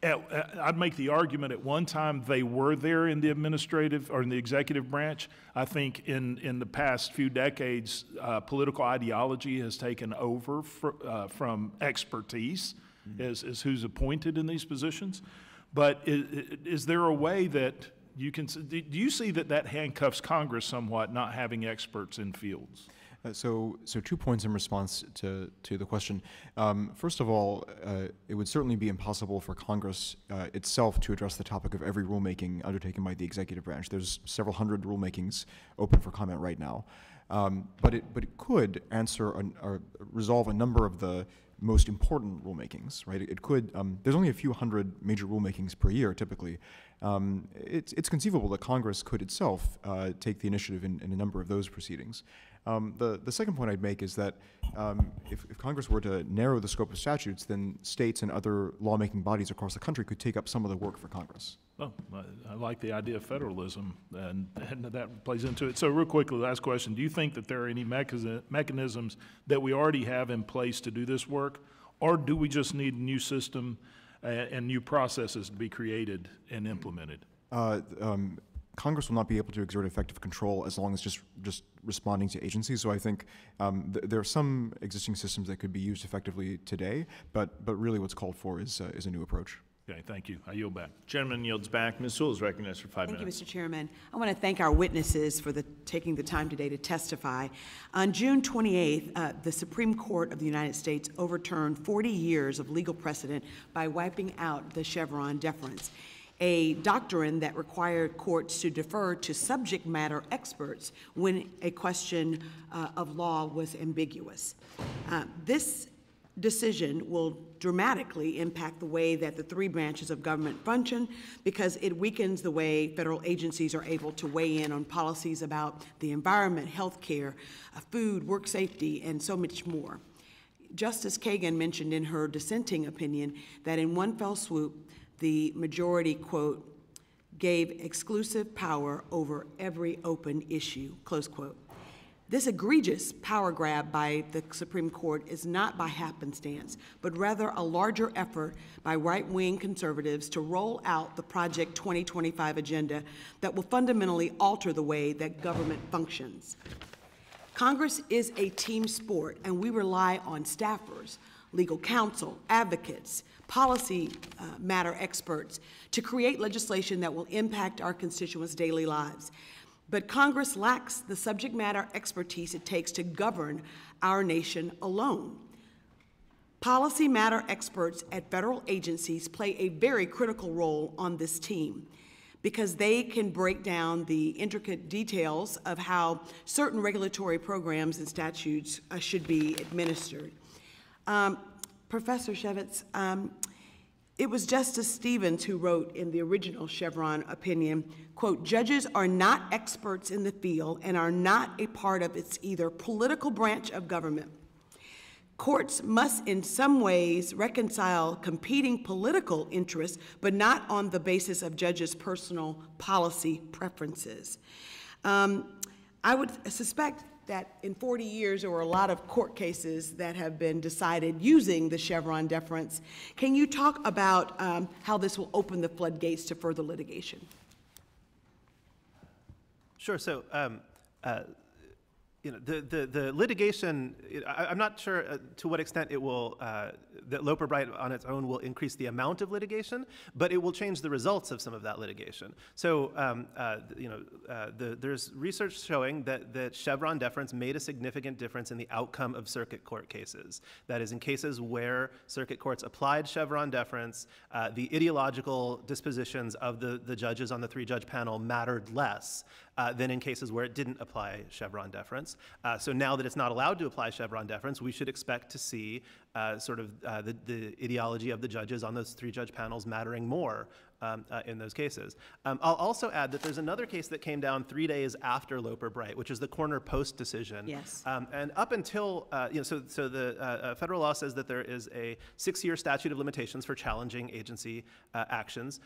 I'd make the argument at one time they were there in the administrative or in the executive branch. I think in the past few decades, political ideology has taken over from expertise as who's appointed in these positions. But is there a way that you can, do you see that handcuffs Congress somewhat, not having experts in fields? So 2 points in response to the question. First of all, it would certainly be impossible for Congress itself to address the topic of every rulemaking undertaken by the executive branch. There's several hundred rulemakings open for comment right now. But it could answer or resolve a number of the most important rulemakings, right? It could, there's only a few hundred major rulemakings per year typically. It's conceivable that Congress could itself take the initiative in a number of those proceedings. The second point I'd make is that if Congress were to narrow the scope of statutes, then states and other lawmaking bodies across the country could take up some of the work for Congress. Well, I like the idea of federalism, and that plays into it. So real quickly, last question. Do you think that there are any mechanisms that we already have in place to do this work, or do we just need a new system and new processes to be created and implemented? Congress will not be able to exert effective control as long as just responding to agencies. So I think there are some existing systems that could be used effectively today, but really what's called for is a new approach. Okay, thank you. I yield back. Gentleman yields back. Ms. Sewell is recognized for 5 minutes. Thank you, Mr. Chairman. I want to thank our witnesses for taking the time today to testify. On June 28th, the Supreme Court of the United States overturned 40 years of legal precedent by wiping out the Chevron deference, a doctrine that required courts to defer to subject matter experts when a question of law was ambiguous. This decision will dramatically impact the way that the 3 branches of government function because it weakens the way federal agencies are able to weigh in on policies about the environment, health care, food, work safety, and so much more. Justice Kagan mentioned in her dissenting opinion that in one fell swoop, the majority, quote, gave exclusive power over every open issue, close quote. This egregious power grab by the Supreme Court is not by happenstance, but rather a larger effort by right-wing conservatives to roll out the Project 2025 agenda that will fundamentally alter the way that government functions. Congress is a team sport, and we rely on staffers, legal counsel, advocates, policy matter experts to create legislation that will impact our constituents' daily lives. But Congress lacks the subject matter expertise it takes to govern our nation alone. Policy matter experts at federal agencies play a very critical role on this team because they can break down the intricate details of how certain regulatory programs and statutes should be administered. Professor Shevitz, it was Justice Stevens who wrote in the original Chevron opinion, quote, "Judges are not experts in the field and are not a part of its either political branch of government. Courts must in some ways reconcile competing political interests, but not on the basis of judges' personal policy preferences." I would suspect that in 40 years, there were a lot of court cases that have been decided using the Chevron deference. Can you talk about how this will open the floodgates to further litigation? Sure. So, the litigation, I'm not sure to what extent it will, that Loper-Bright on its own will increase the amount of litigation, but it will change the results of some of that litigation. So, there's research showing that Chevron deference made a significant difference in the outcome of circuit court cases. That is, in cases where circuit courts applied Chevron deference, the ideological dispositions of the judges on the 3-judge panel mattered less than in cases where it didn't apply Chevron deference. So now that it's not allowed to apply Chevron deference, we should expect to see the ideology of the judges on those 3-judge panels mattering more in those cases. I'll also add that there's another case that came down 3 days after Loper-Bright, which is the Corner Post decision. Yes. And up until, so the federal law says that there is a 6-year statute of limitations for challenging agency actions.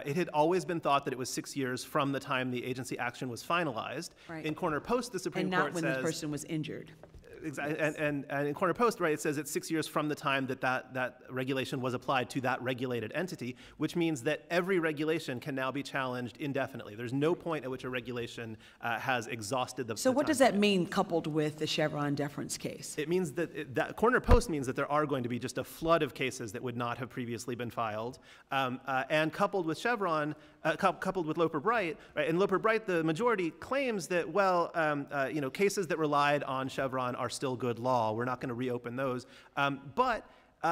It had always been thought that it was 6 years from the time the agency action was finalized. Right. In Corner Post, the Supreme Court says— And not when the person was injured. And in Corner Post, right, it says it's 6 years from the time that regulation was applied to that regulated entity, which means that every regulation can now be challenged indefinitely. There's no point at which a regulation has exhausted the. So what does that mean, coupled with the Chevron deference case? It means that Corner Post means that there are going to be just a flood of cases that would not have previously been filed, and coupled with Chevron, coupled with Loper-Bright, right? And Loper-Bright, the majority claims that, well, cases that relied on Chevron are still good law. We're not going to reopen those, but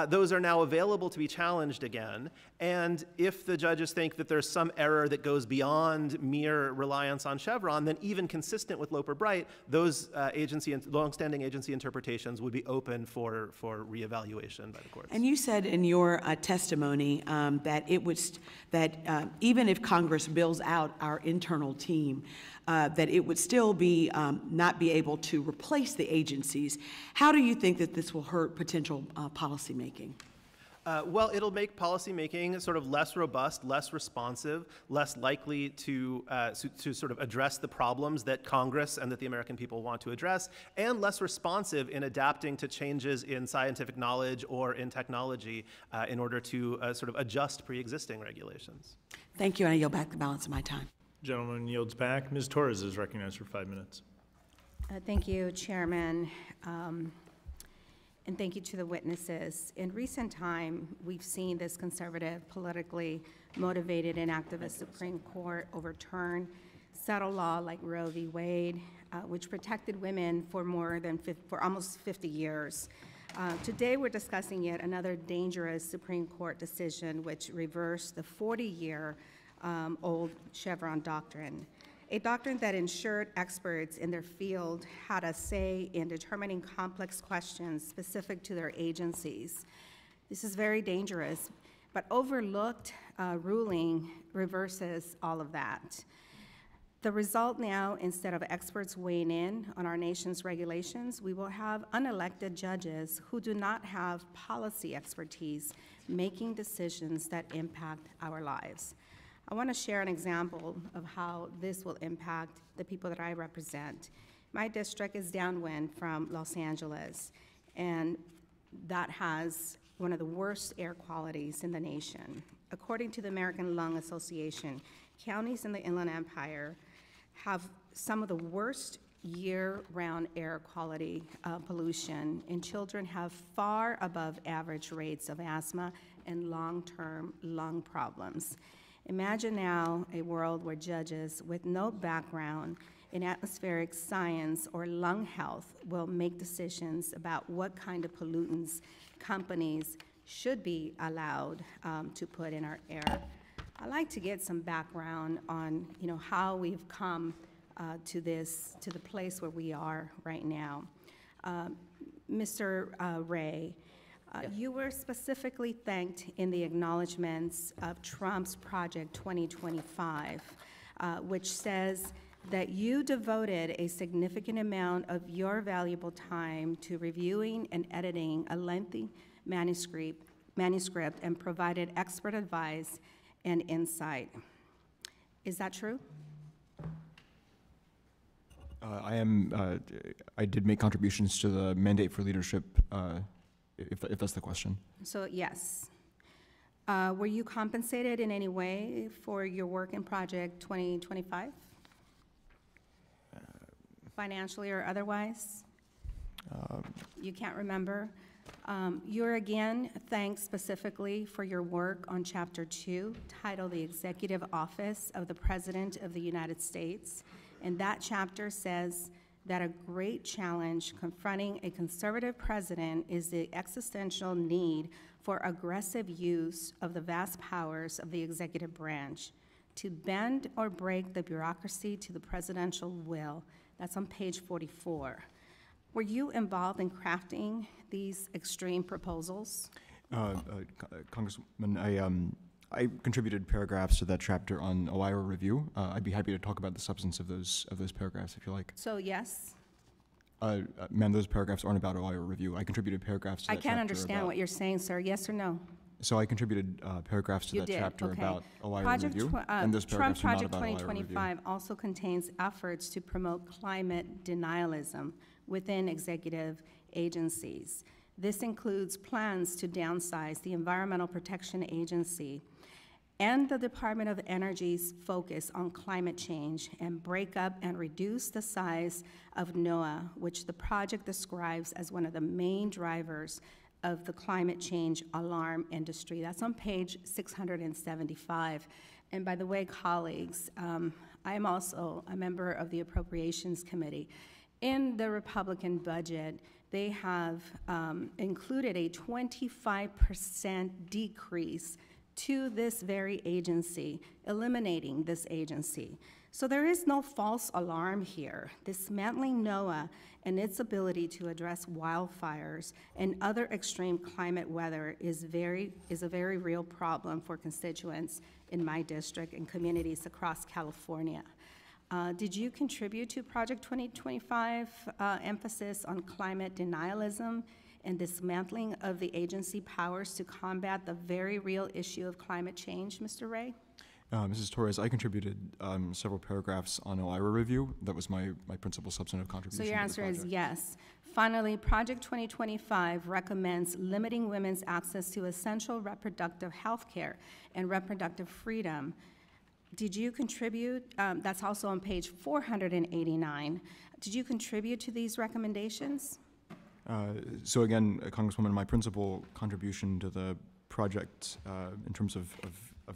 those are now available to be challenged again. And if the judges think that there's some error that goes beyond mere reliance on Chevron, then even consistent with Loper-Bright, those longstanding agency interpretations would be open for reevaluation by the courts. And you said in your testimony that even if Congress bills out our internal team, that it would still be not be able to replace the agencies. How do you think that this will hurt potential policymaking? Well, it'll make policymaking sort of less robust, less responsive, less likely to sort of address the problems that Congress and that the American people want to address, and less responsive in adapting to changes in scientific knowledge or in technology in order to sort of adjust pre-existing regulations. Thank you, and I yield back the balance of my time. Gentleman yields back. Ms. Torres is recognized for 5 minutes. Thank you, Chairman. And thank you to the witnesses. In recent time, we've seen this conservative, politically motivated and activist Supreme Court overturn settled law like Roe v. Wade, which protected women for almost 50 years. Today, we're discussing yet another dangerous Supreme Court decision which reversed the 40-year old Chevron doctrine. A doctrine that ensured experts in their field had a say in determining complex questions specific to their agencies. This is very dangerous, but overlooked ruling reverses all of that. The result now, instead of experts weighing in on our nation's regulations, we will have unelected judges who do not have policy expertise making decisions that impact our lives. I want to share an example of how this will impact the people that I represent. My district is downwind from Los Angeles, and that has one of the worst air qualities in the nation. According to the American Lung Association, counties in the Inland Empire have some of the worst year-round air quality pollution, and children have far above average rates of asthma and long-term lung problems. Imagine now a world where judges with no background in atmospheric science or lung health will make decisions about what kind of pollutants companies should be allowed to put in our air. I'd like to get some background on how we've come to the place where we are right now. Mr. Ray, you were specifically thanked in the acknowledgments of Trump's Project 2025, which says that you devoted a significant amount of your valuable time to reviewing and editing a lengthy manuscript and provided expert advice and insight. Is that true? I did make contributions to the mandate for leadership, if that's the question. So yes. Were you compensated in any way for your work in Project 2025? Financially or otherwise? You can't remember? You're again thanked specifically for your work on Chapter 2, titled The Executive Office of the President of the United States. And that chapter says that a great challenge confronting a conservative president is the existential need for aggressive use of the vast powers of the executive branch to bend or break the bureaucracy to the presidential will. That's on page 44. Were you involved in crafting these extreme proposals? Congressman, I contributed paragraphs to that chapter on OIRA review. I'd be happy to talk about the substance of those paragraphs if you like. So yes? Ma'am, those paragraphs aren't about OIRA review. I contributed paragraphs to that chapter. I can't understand what you're saying, sir. Yes or no? So I contributed paragraphs to that chapter about OIRA review, and those paragraphs Trump are not Project about OIRA 2025 also contains efforts to promote climate denialism, within executive agencies. This includes plans to downsize the Environmental Protection Agency and the Department of Energy's focus on climate change and break up and reduce the size of NOAA, which the project describes as one of the main drivers of the climate change alarm industry. That's on page 675. And by the way, colleagues, I am also a member of the Appropriations Committee. In the Republican budget, they have included a 25% decrease to this very agency, eliminating this agency. So there is no false alarm here. Dismantling NOAA and its ability to address wildfires and other extreme climate weather is a very real problem for constituents in my district and communities across California. Did you contribute to Project 2025 emphasis on climate denialism and dismantling of the agency powers to combat the very real issue of climate change, Mr. Ray? Mrs. Torres, I contributed several paragraphs on OIRA review. That was my principal substantive contribution. So your answer is yes. Finally, Project 2025 recommends limiting women's access to essential reproductive health care and reproductive freedom. Did you contribute, that's also on page 489, did you contribute to these recommendations? So again, Congresswoman, my principal contribution to the project in terms of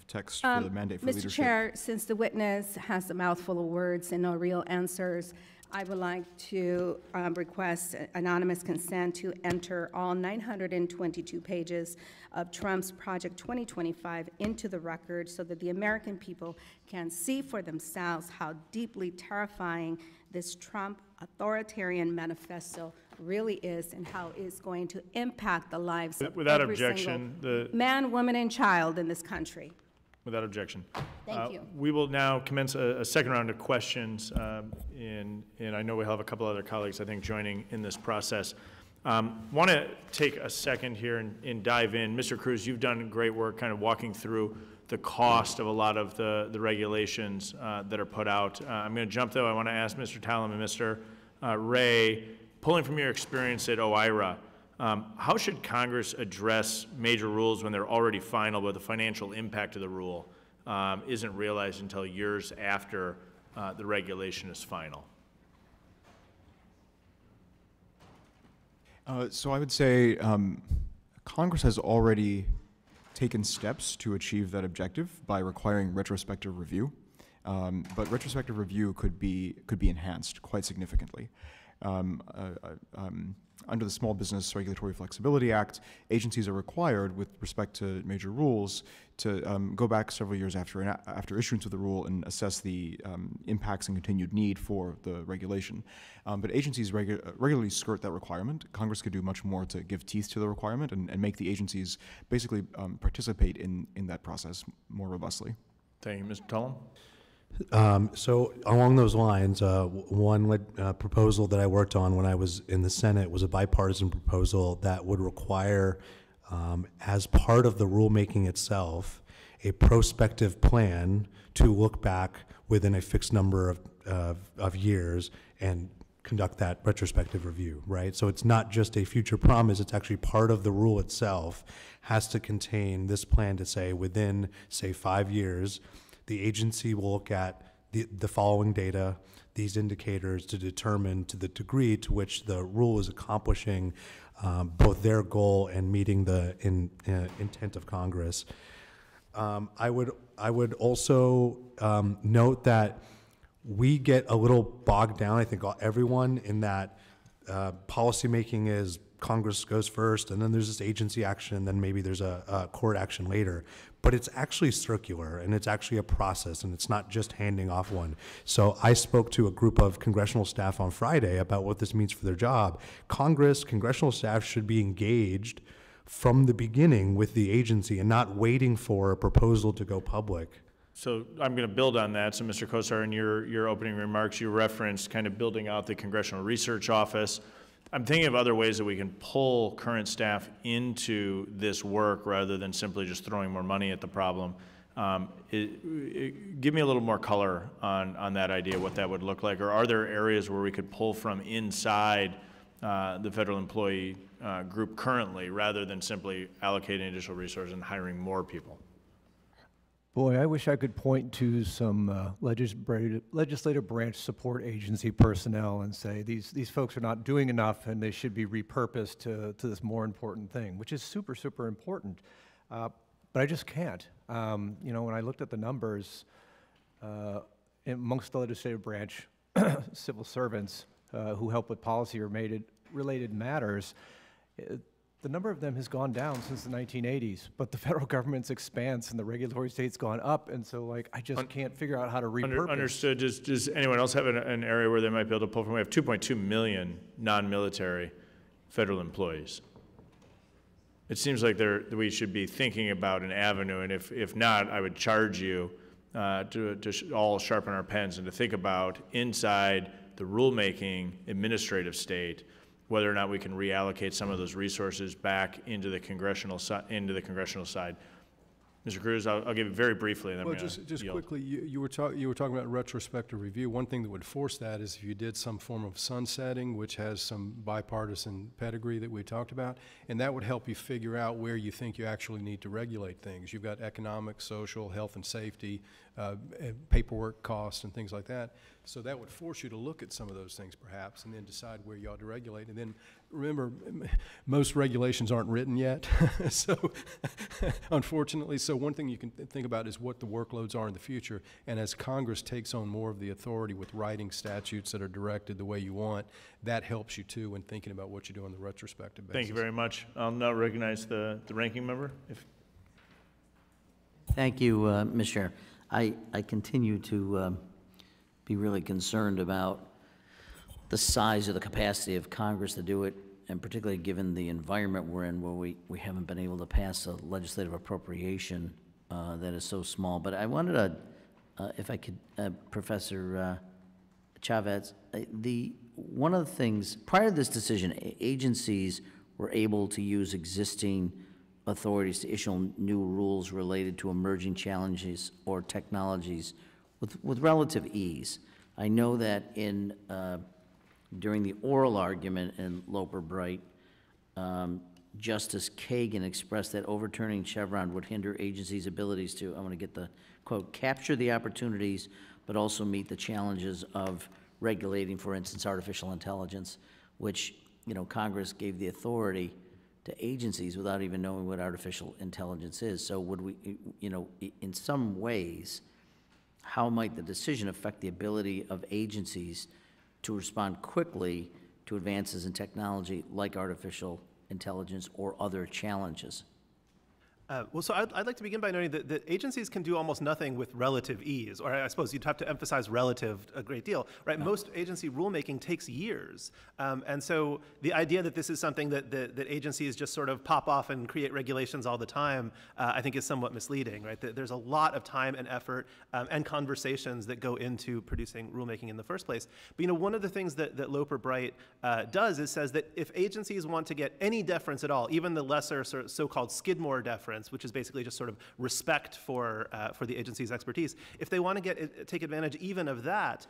text for the mandate for leadership. Mr. Chair, since the witness has a mouthful of words and no real answers, I would like to request anonymous consent to enter all 922 pages of Trump's Project 2025 into the record so that the American people can see for themselves how deeply terrifying this Trump authoritarian manifesto really is and how it's going to impact the lives of without every objection, single man, woman, and child in this country. Without objection. Thank you. We will now commence a second round of questions, and I know we'll have a couple other colleagues, I think, joining in this process. Want to take a second here and dive in. Mr. Cruz, you've done great work kind of walking through the cost of a lot of the regulations that are put out. I'm going to jump, though. I want to ask Mr. Talem and Mr. Ray, pulling from your experience at OIRA, how should Congress address major rules when they're already final, but the financial impact of the rule isn't realized until years after the regulation is final? So I would say Congress has already taken steps to achieve that objective by requiring retrospective review, but retrospective review could be enhanced quite significantly. Under the Small Business Regulatory Flexibility Act, agencies are required, with respect to major rules, to go back several years after issuance of the rule and assess the impacts and continued need for the regulation. But agencies regularly skirt that requirement. Congress could do much more to give teeth to the requirement and make the agencies basically participate in that process more robustly. Thank you. Mr. Talem? So along those lines, one proposal that I worked on when I was in the Senate was a bipartisan proposal that would require, as part of the rulemaking itself, a prospective plan to look back within a fixed number of years and conduct that retrospective review, right? So it's not just a future promise, it's actually part of the rule itself has to contain this plan to say within, say, 5 years, the agency will look at the following data, these indicators, to determine to the degree to which the rule is accomplishing both their goal and meeting the intent of Congress. I would also note that we get a little bogged down, I think everyone, in that policymaking is Congress goes first, and then there's this agency action, and then maybe there's a court action later. But it's actually circular, and it's actually a process, and it's not just handing off one. So I spoke to a group of congressional staff on Friday about what this means for their job. Congressional staff should be engaged from the beginning with the agency and not waiting for a proposal to go public. So I'm going to build on that. So Mr. Kosar, in your opening remarks, you referenced kind of building out the Congressional Research Office. I'm thinking of other ways that we can pull current staff into this work rather than simply just throwing more money at the problem. Give me a little more color on that idea, what that would look like, or are there areas where we could pull from inside the federal employee group currently, rather than simply allocating additional resources and hiring more people? Boy, I wish I could point to some legislative branch support agency personnel and say these folks are not doing enough and they should be repurposed to this more important thing, which is super, super important. But I just can't. You know, when I looked at the numbers, amongst the legislative branch, civil servants who help with policy-related matters, the number of them has gone down since the 1980s, but the federal government's expanse and the regulatory state's gone up, and so like I just can't figure out how to repurpose. Understood. Does anyone else have an area where they might be able to pull from? We have 2.2 million non-military federal employees. It seems like we should be thinking about an avenue, and if not, I would charge you to all sharpen our pens and to think about inside the rulemaking administrative state whether or not we can reallocate some of those resources back into the congressional side. Mr. Cruz, I'll give it very briefly, and then well, just quickly, you were talking about retrospective review. One thing that would force that is if you did some form of sunsetting, which has some bipartisan pedigree that we talked about, and that would help you figure out where you think you actually need to regulate things. You've got economic, social, health and safety, paperwork costs, and things like that. So that would force you to look at some of those things, perhaps, and then decide where you ought to regulate. And then remember, most regulations aren't written yet, so unfortunately. So one thing you can think about is what the workloads are in the future. And as Congress takes on more of the authority with writing statutes that are directed the way you want, that helps you too when thinking about what you do on the retrospective basis. Thank you very much. I'll now recognize the ranking member. Thank you, Mr. Chair. I continue to be really concerned about the size of the capacity of Congress to do it, and particularly given the environment we're in where we haven't been able to pass a legislative appropriation that is so small. But I wanted to, if I could, Professor Chavez, one of the things, prior to this decision, agencies were able to use existing authorities to issue new rules related to emerging challenges or technologies with relative ease. I know that during the oral argument in Loper-Bright, Justice Kagan expressed that overturning Chevron would hinder agencies' abilities to, I want to get the quote, capture the opportunities, but also meet the challenges of regulating, for instance, artificial intelligence, which, you know, Congress gave the authority to agencies without even knowing what artificial intelligence is. So would we, you know, in some ways, how might the decision affect the ability of agencies to respond quickly to advances in technology like artificial intelligence or other challenges? Well, so I'd like to begin by noting that agencies can do almost nothing with relative ease, or I suppose you'd have to emphasize relative a great deal, right? No. Most agency rulemaking takes years. And so the idea that this is something that agencies just sort of pop off and create regulations all the time, I think is somewhat misleading, right? There's a lot of time and effort and conversations that go into producing rulemaking in the first place. But, you know, one of the things that Loper-Bright does is says that if agencies want to get any deference at all, even the lesser so-called Skidmore deference, which is basically just sort of respect for the agency's expertise. If they want to take advantage even of that,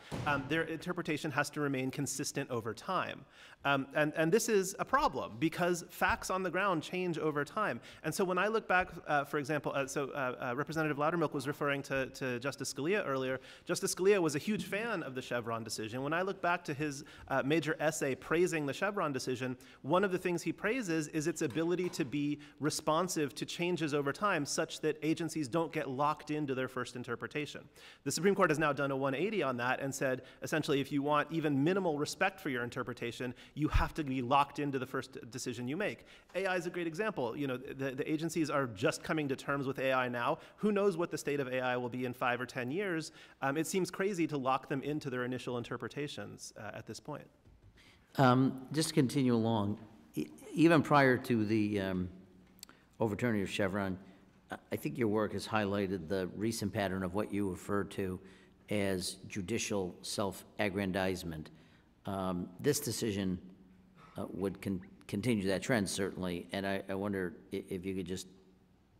their interpretation has to remain consistent over time. And this is a problem because facts on the ground change over time. And so when I look back, for example, Representative Loudermilk was referring to Justice Scalia earlier. Justice Scalia was a huge fan of the Chevron decision. When I look back to his major essay praising the Chevron decision, one of the things he praises is its ability to be responsive to changes over time such that agencies don't get locked into their first interpretation. The Supreme Court has now done a 180 on that and said, essentially, if you want even minimal respect for your interpretation, you have to be locked into the first decision you make. AI is a great example. You know, the agencies are just coming to terms with AI now. Who knows what the state of AI will be in 5 or 10 years? It seems crazy to lock them into their initial interpretations at this point. Just to continue along, even prior to the overturning of Chevron, I think your work has highlighted the recent pattern of what you refer to as judicial self-aggrandizement. This decision would continue that trend, certainly. And I wonder if you could just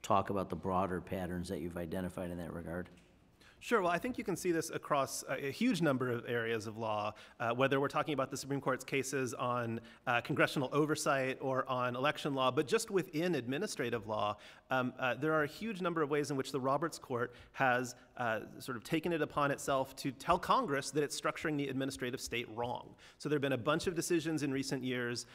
talk about the broader patterns that you've identified in that regard. Sure. Well, I think you can see this across a huge number of areas of law, whether we're talking about the Supreme Court's cases on congressional oversight or on election law, but just within administrative law, there are a huge number of ways in which the Roberts Court has sort of taken it upon itself to tell Congress that it's structuring the administrative state wrong. So there have been a bunch of decisions in recent years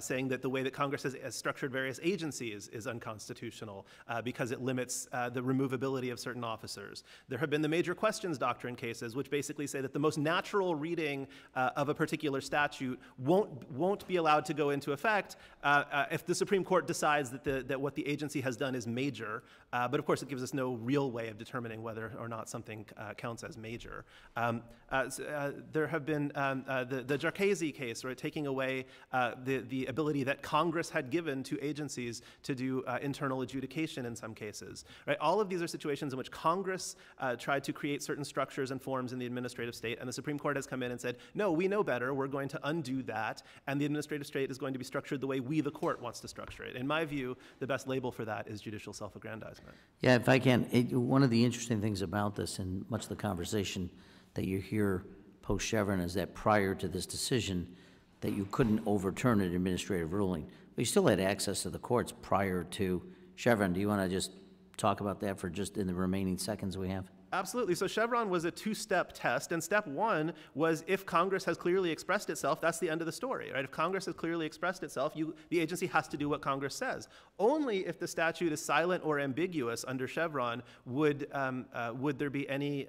saying that the way that Congress has structured various agencies is unconstitutional because it limits the removability of certain officers. There have been the major questions doctrine cases, which basically say that the most natural reading of a particular statute won't be allowed to go into effect if the Supreme Court decides that what the agency has done is major. But of course, it gives us no real way of determining whether or not something counts as major. There have been the Jarchese case, right, taking away the ability that Congress had given to agencies to do internal adjudication in some cases. Right? All of these are situations in which Congress tried to create certain structures and forms in the administrative state, and the Supreme Court has come in and said, no, we know better, we're going to undo that, and the administrative state is going to be structured the way we, the court, wants to structure it. In my view, the best label for that is judicial self-aggrandizement. Yeah, if I can, one of the interesting things about this, and much of the conversation that you hear post-Chevron, is that prior to this decision, that you couldn't overturn an administrative ruling. But you still had access to the courts prior to Chevron. Do you want to just talk about that for just in the remaining seconds we have? Absolutely. So Chevron was a two-step test, and step one was if Congress has clearly expressed itself, that's the end of the story, right? If Congress has clearly expressed itself, the agency has to do what Congress says. Only if the statute is silent or ambiguous under Chevron would there be any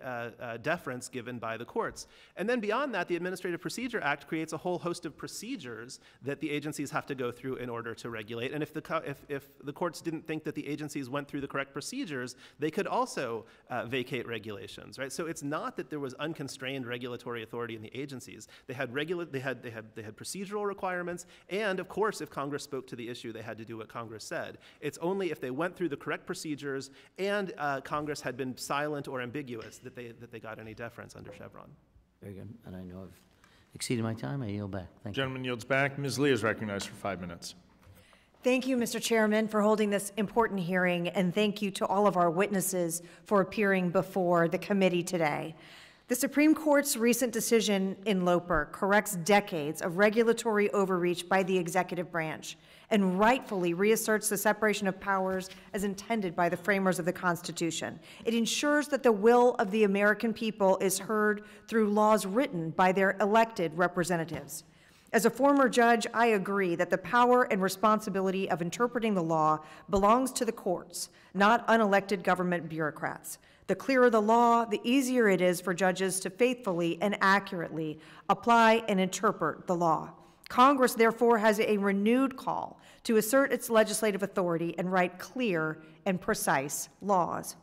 deference given by the courts. And then beyond that, the Administrative Procedure Act creates a whole host of procedures that the agencies have to go through in order to regulate. And if the courts didn't think that the agencies went through the correct procedures, they could also vacate regulations, right? So it's not that there was unconstrained regulatory authority in the agencies. They had procedural requirements, and of course, if Congress spoke to the issue, they had to do what Congress said. It's only if they went through the correct procedures and Congress had been silent or ambiguous that they got any deference under Chevron. Very good. And I know I've exceeded my time. I yield back. Thank you. Gentleman yields back. Ms. Lee is recognized for 5 minutes. Thank you, Mr. Chairman, for holding this important hearing, and thank you to all of our witnesses for appearing before the committee today. The Supreme Court's recent decision in Loper corrects decades of regulatory overreach by the executive branch and rightfully reasserts the separation of powers as intended by the framers of the Constitution. It ensures that the will of the American people is heard through laws written by their elected representatives. As a former judge, I agree that the power and responsibility of interpreting the law belongs to the courts, not unelected government bureaucrats. The clearer the law, the easier it is for judges to faithfully and accurately apply and interpret the law. Congress, therefore, has a renewed call to assert its legislative authority and write clear and precise laws.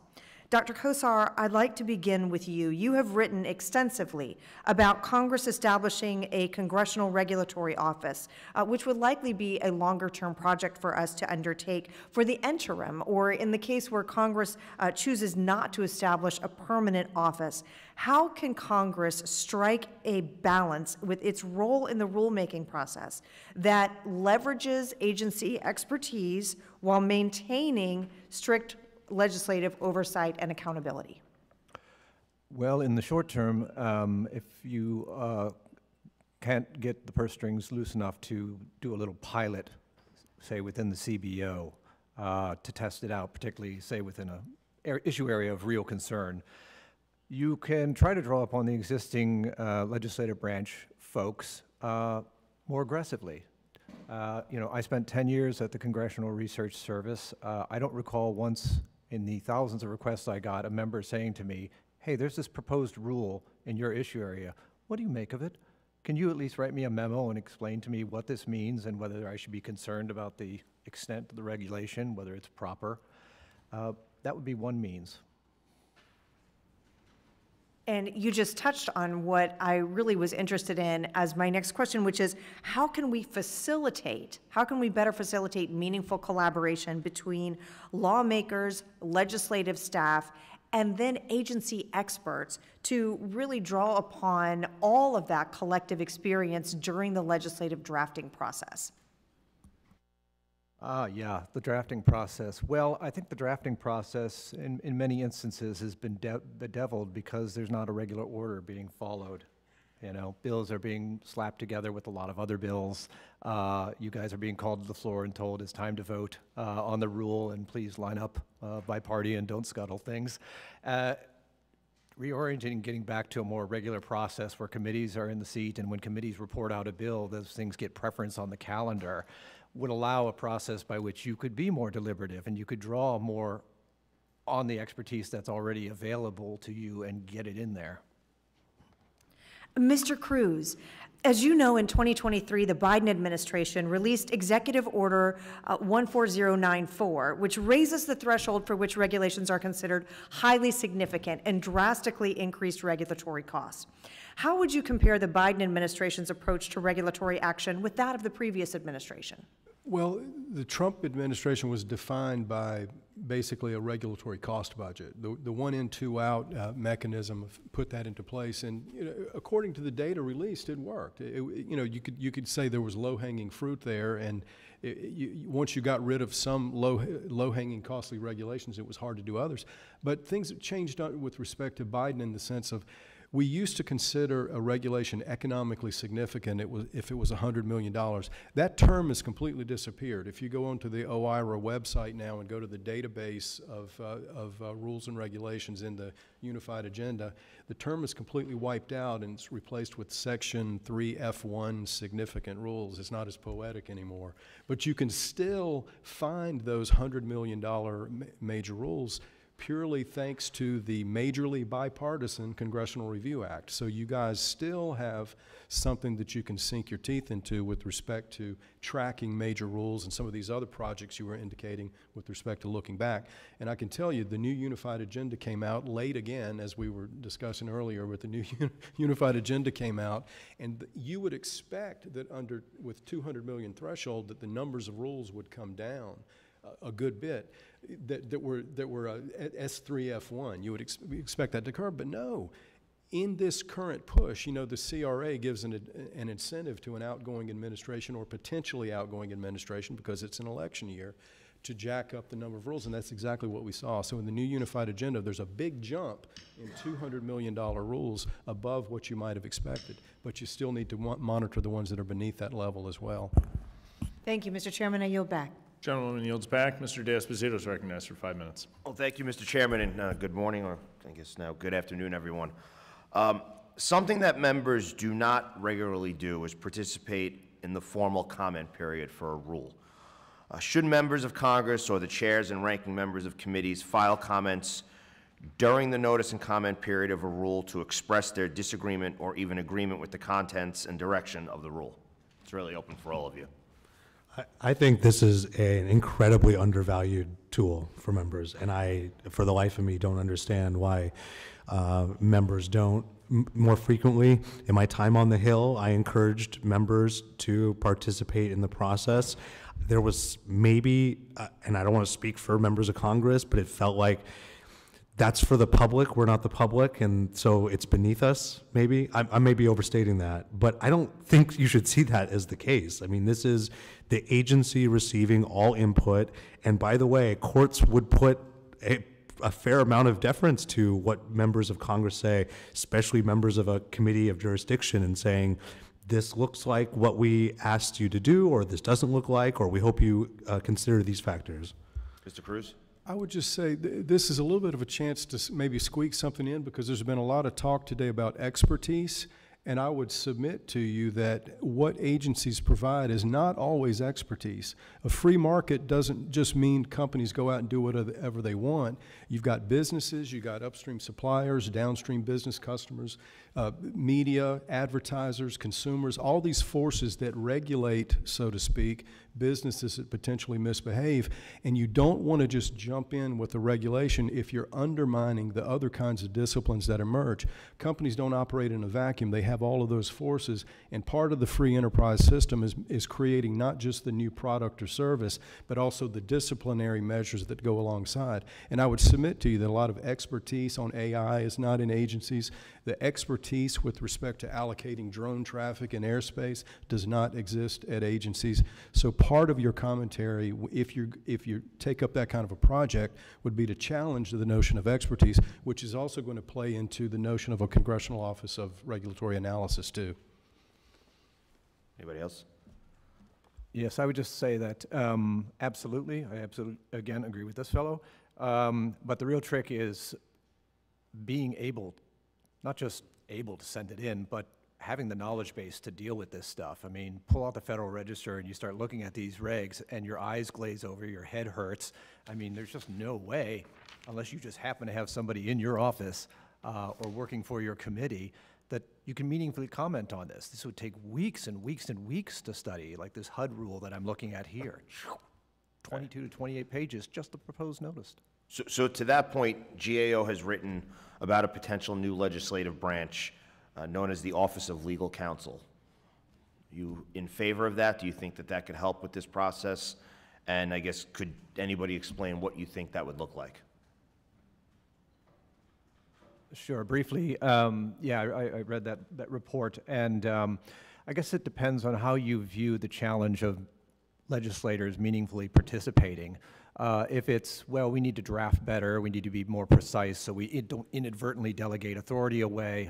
Dr. Kosar, I'd like to begin with you. You have written extensively about Congress establishing a congressional regulatory office, which would likely be a longer-term project for us to undertake for the interim, or in the case where Congress chooses not to establish a permanent office. How can Congress strike a balance with its role in the rulemaking process that leverages agency expertise while maintaining strict legislative oversight and accountability? Well, in the short term, if you can't get the purse strings loose enough to do a little pilot, say within the CBO, to test it out, particularly say within an issue area of real concern, you can try to draw upon the existing legislative branch folks more aggressively. I spent 10 years at the Congressional Research Service. I don't recall once in the thousands of requests I got a member saying to me, hey, there's this proposed rule in your issue area. What do you make of it? Can you at least write me a memo and explain to me what this means and whether I should be concerned about the extent of the regulation, whether it's proper? That would be one means. And you just touched on what I really was interested in as my next question, which is how can we better facilitate meaningful collaboration between lawmakers, legislative staff, and then agency experts to really draw upon all of that collective experience during the legislative drafting process? Yeah, the drafting process. Well, I think the drafting process in many instances has been bedeviled because there's not a regular order being followed. You know, bills are being slapped together with a lot of other bills. You guys are being called to the floor and told it's time to vote on the rule, and please line up by party and don't scuttle things. Reorienting, getting back to a more regular process where committees are in the seat, and when committees report out a bill, those things get preference on the calendar, would allow a process by which you could be more deliberative and you could draw more on the expertise that's already available to you and get it in there. Mr. Cruz, as you know, in 2023, the Biden administration released Executive Order 14094, which raises the threshold for which regulations are considered highly significant and drastically increased regulatory costs. How would you compare the Biden administration's approach to regulatory action with that of the previous administration? Well, the Trump administration was defined by basically a regulatory cost budget. The one in, two out mechanism put that into place, and according to the data released, it worked. You could say there was low-hanging fruit there, and once you got rid of some low-hanging costly regulations, it was hard to do others. But things have changed with respect to Biden in the sense of, we used to consider a regulation economically significant if it was $100 million. That term has completely disappeared. If you go onto the OIRA website now and go to the database of rules and regulations in the Unified Agenda, the term is completely wiped out and it's replaced with Section 3F1 significant rules. It's not as poetic anymore. But you can still find those $100 million major rules purely thanks to the majorly bipartisan Congressional Review Act. So you guys still have something that you can sink your teeth into with respect to tracking major rules and some of these other projects you were indicating with respect to looking back. And I can tell you the new Unified Agenda came out late again, as we were discussing earlier, with the new Unified Agenda came out, and you would expect that with 200 million threshold that the numbers of rules would come down a good bit that were at S3F1. You would expect that to occur, but no. In this current push, the CRA gives an incentive to an outgoing administration or potentially outgoing administration, because it's an election year, to jack up the number of rules, and that's exactly what we saw. So in the new Unified Agenda, there's a big jump in $200 million rules above what you might have expected, but you still need to monitor the ones that are beneath that level as well. Thank you, Mr. Chairman. I yield back. Gentleman yields back. Mr. De-Esposito is recognized for 5 minutes. Well, thank you, Mr. Chairman, and good morning, or I guess now good afternoon, everyone. Something that members do not regularly do is participate in the formal comment period for a rule. Should members of Congress or the chairs and ranking members of committees file comments during the notice and comment period of a rule to express their disagreement or even agreement with the contents and direction of the rule? It's really open for all of you. I think this is an incredibly undervalued tool for members, and I, for the life of me, don't understand why members don't more frequently. In my time on the Hill, I encouraged members to participate in the process. There was maybe, and I don't want to speak for members of Congress, but it felt like that's for the public, we're not the public, and so it's beneath us, maybe. I may be overstating that, but I don't think you should see that as the case. I mean, this is the agency receiving all input, and by the way, courts would put a fair amount of deference to what members of Congress say, especially members of a committee of jurisdiction, and saying, this looks like what we asked you to do, or this doesn't look like, or we hope you consider these factors. Mr. Cruz? I would just say this is a little bit of a chance to maybe squeak something in, because there's been a lot of talk today about expertise, and I would submit to you that what agencies provide is not always expertise. A free market doesn't just mean companies go out and do whatever they want. You've got businesses, you've got upstream suppliers, downstream business customers, media, advertisers, consumers, all these forces that regulate, so to speak, businesses that potentially misbehave, and you don't want to just jump in with a regulation if you're undermining the other kinds of disciplines that emerge. Companies don't operate in a vacuum. They have have all of those forces. And part of the free enterprise system is creating not just the new product or service, but also the disciplinary measures that go alongside. And I would submit to you that a lot of expertise on AI is not in agencies. The expertise with respect to allocating drone traffic in airspace does not exist at agencies. So part of your commentary, if you take up that kind of a project, would be to challenge the notion of expertise, which is also going to play into the notion of a Congressional Office of Regulatory Analysis too. Anybody else? Yes, I would just say that absolutely, I absolutely, again, agree with this fellow. But the real trick is being able, not just able to send it in, but having the knowledge base to deal with this stuff. I mean, pull out the Federal Register and you start looking at these regs and your eyes glaze over, your head hurts. I mean, there's just no way, unless you just happen to have somebody in your office or working for your committee, that you can meaningfully comment on this. This would take weeks and weeks and weeks to study, like this HUD rule that I'm looking at here. 22 to 28 pages, just the proposed notice. So to that point, GAO has written about a potential new legislative branch known as the Office of Legal Counsel. You in favor of that? Do you think that that could help with this process? And I guess, could anybody explain what you think that would look like? Sure, briefly, yeah, I read that report, and I guess it depends on how you view the challenge of legislators meaningfully participating. If it's, well, we need to draft better, we need to be more precise so we don't inadvertently delegate authority away,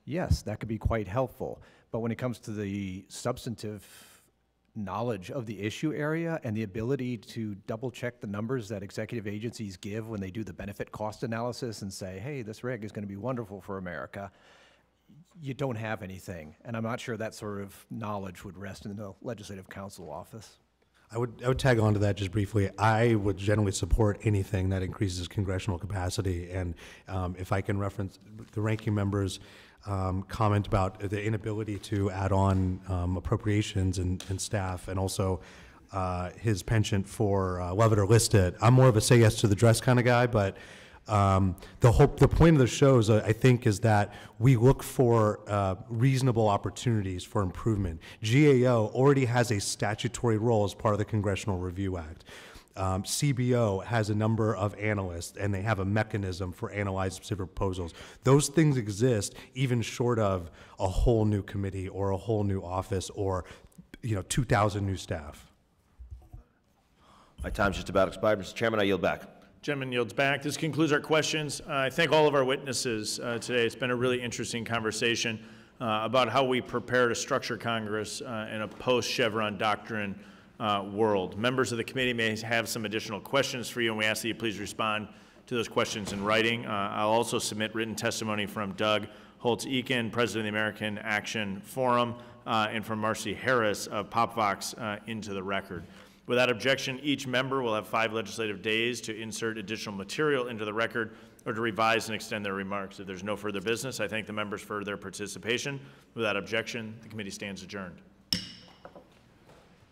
yes, that could be quite helpful. But when it comes to the substantive knowledge of the issue area and the ability to double check the numbers that executive agencies give when they do the benefit cost analysis and say, hey, this reg is going to be wonderful for America, you don't have anything. And I'm not sure that sort of knowledge would rest in the Legislative Counsel office. I would tag on to that just briefly. I would generally support anything that increases congressional capacity. And if I can reference the ranking member's comment about the inability to add on appropriations and staff, and also his penchant for love it or list it. I'm more of a say yes to the dress kind of guy, but the point of the shows, I think, is that we look for reasonable opportunities for improvement. GAO already has a statutory role as part of the Congressional Review Act. CBO has a number of analysts, and they have a mechanism for analyzing specific proposals. Those things exist even short of a whole new committee or a whole new office or 2,000 new staff. My time's just about expired. Mr. Chairman, I yield back. Gentleman yields back. This concludes our questions. I thank all of our witnesses today. It's been a really interesting conversation about how we prepare to structure Congress in a post-Chevron doctrine world. Members of the committee may have some additional questions for you, and we ask that you please respond to those questions in writing. I'll also submit written testimony from Doug Holtz-Eakin, President of the American Action Forum, and from Marcy Harris of PopVox into the record. Without objection, each member will have 5 legislative days to insert additional material into the record or to revise and extend their remarks. If there's no further business, I thank the members for their participation. Without objection, the committee stands adjourned.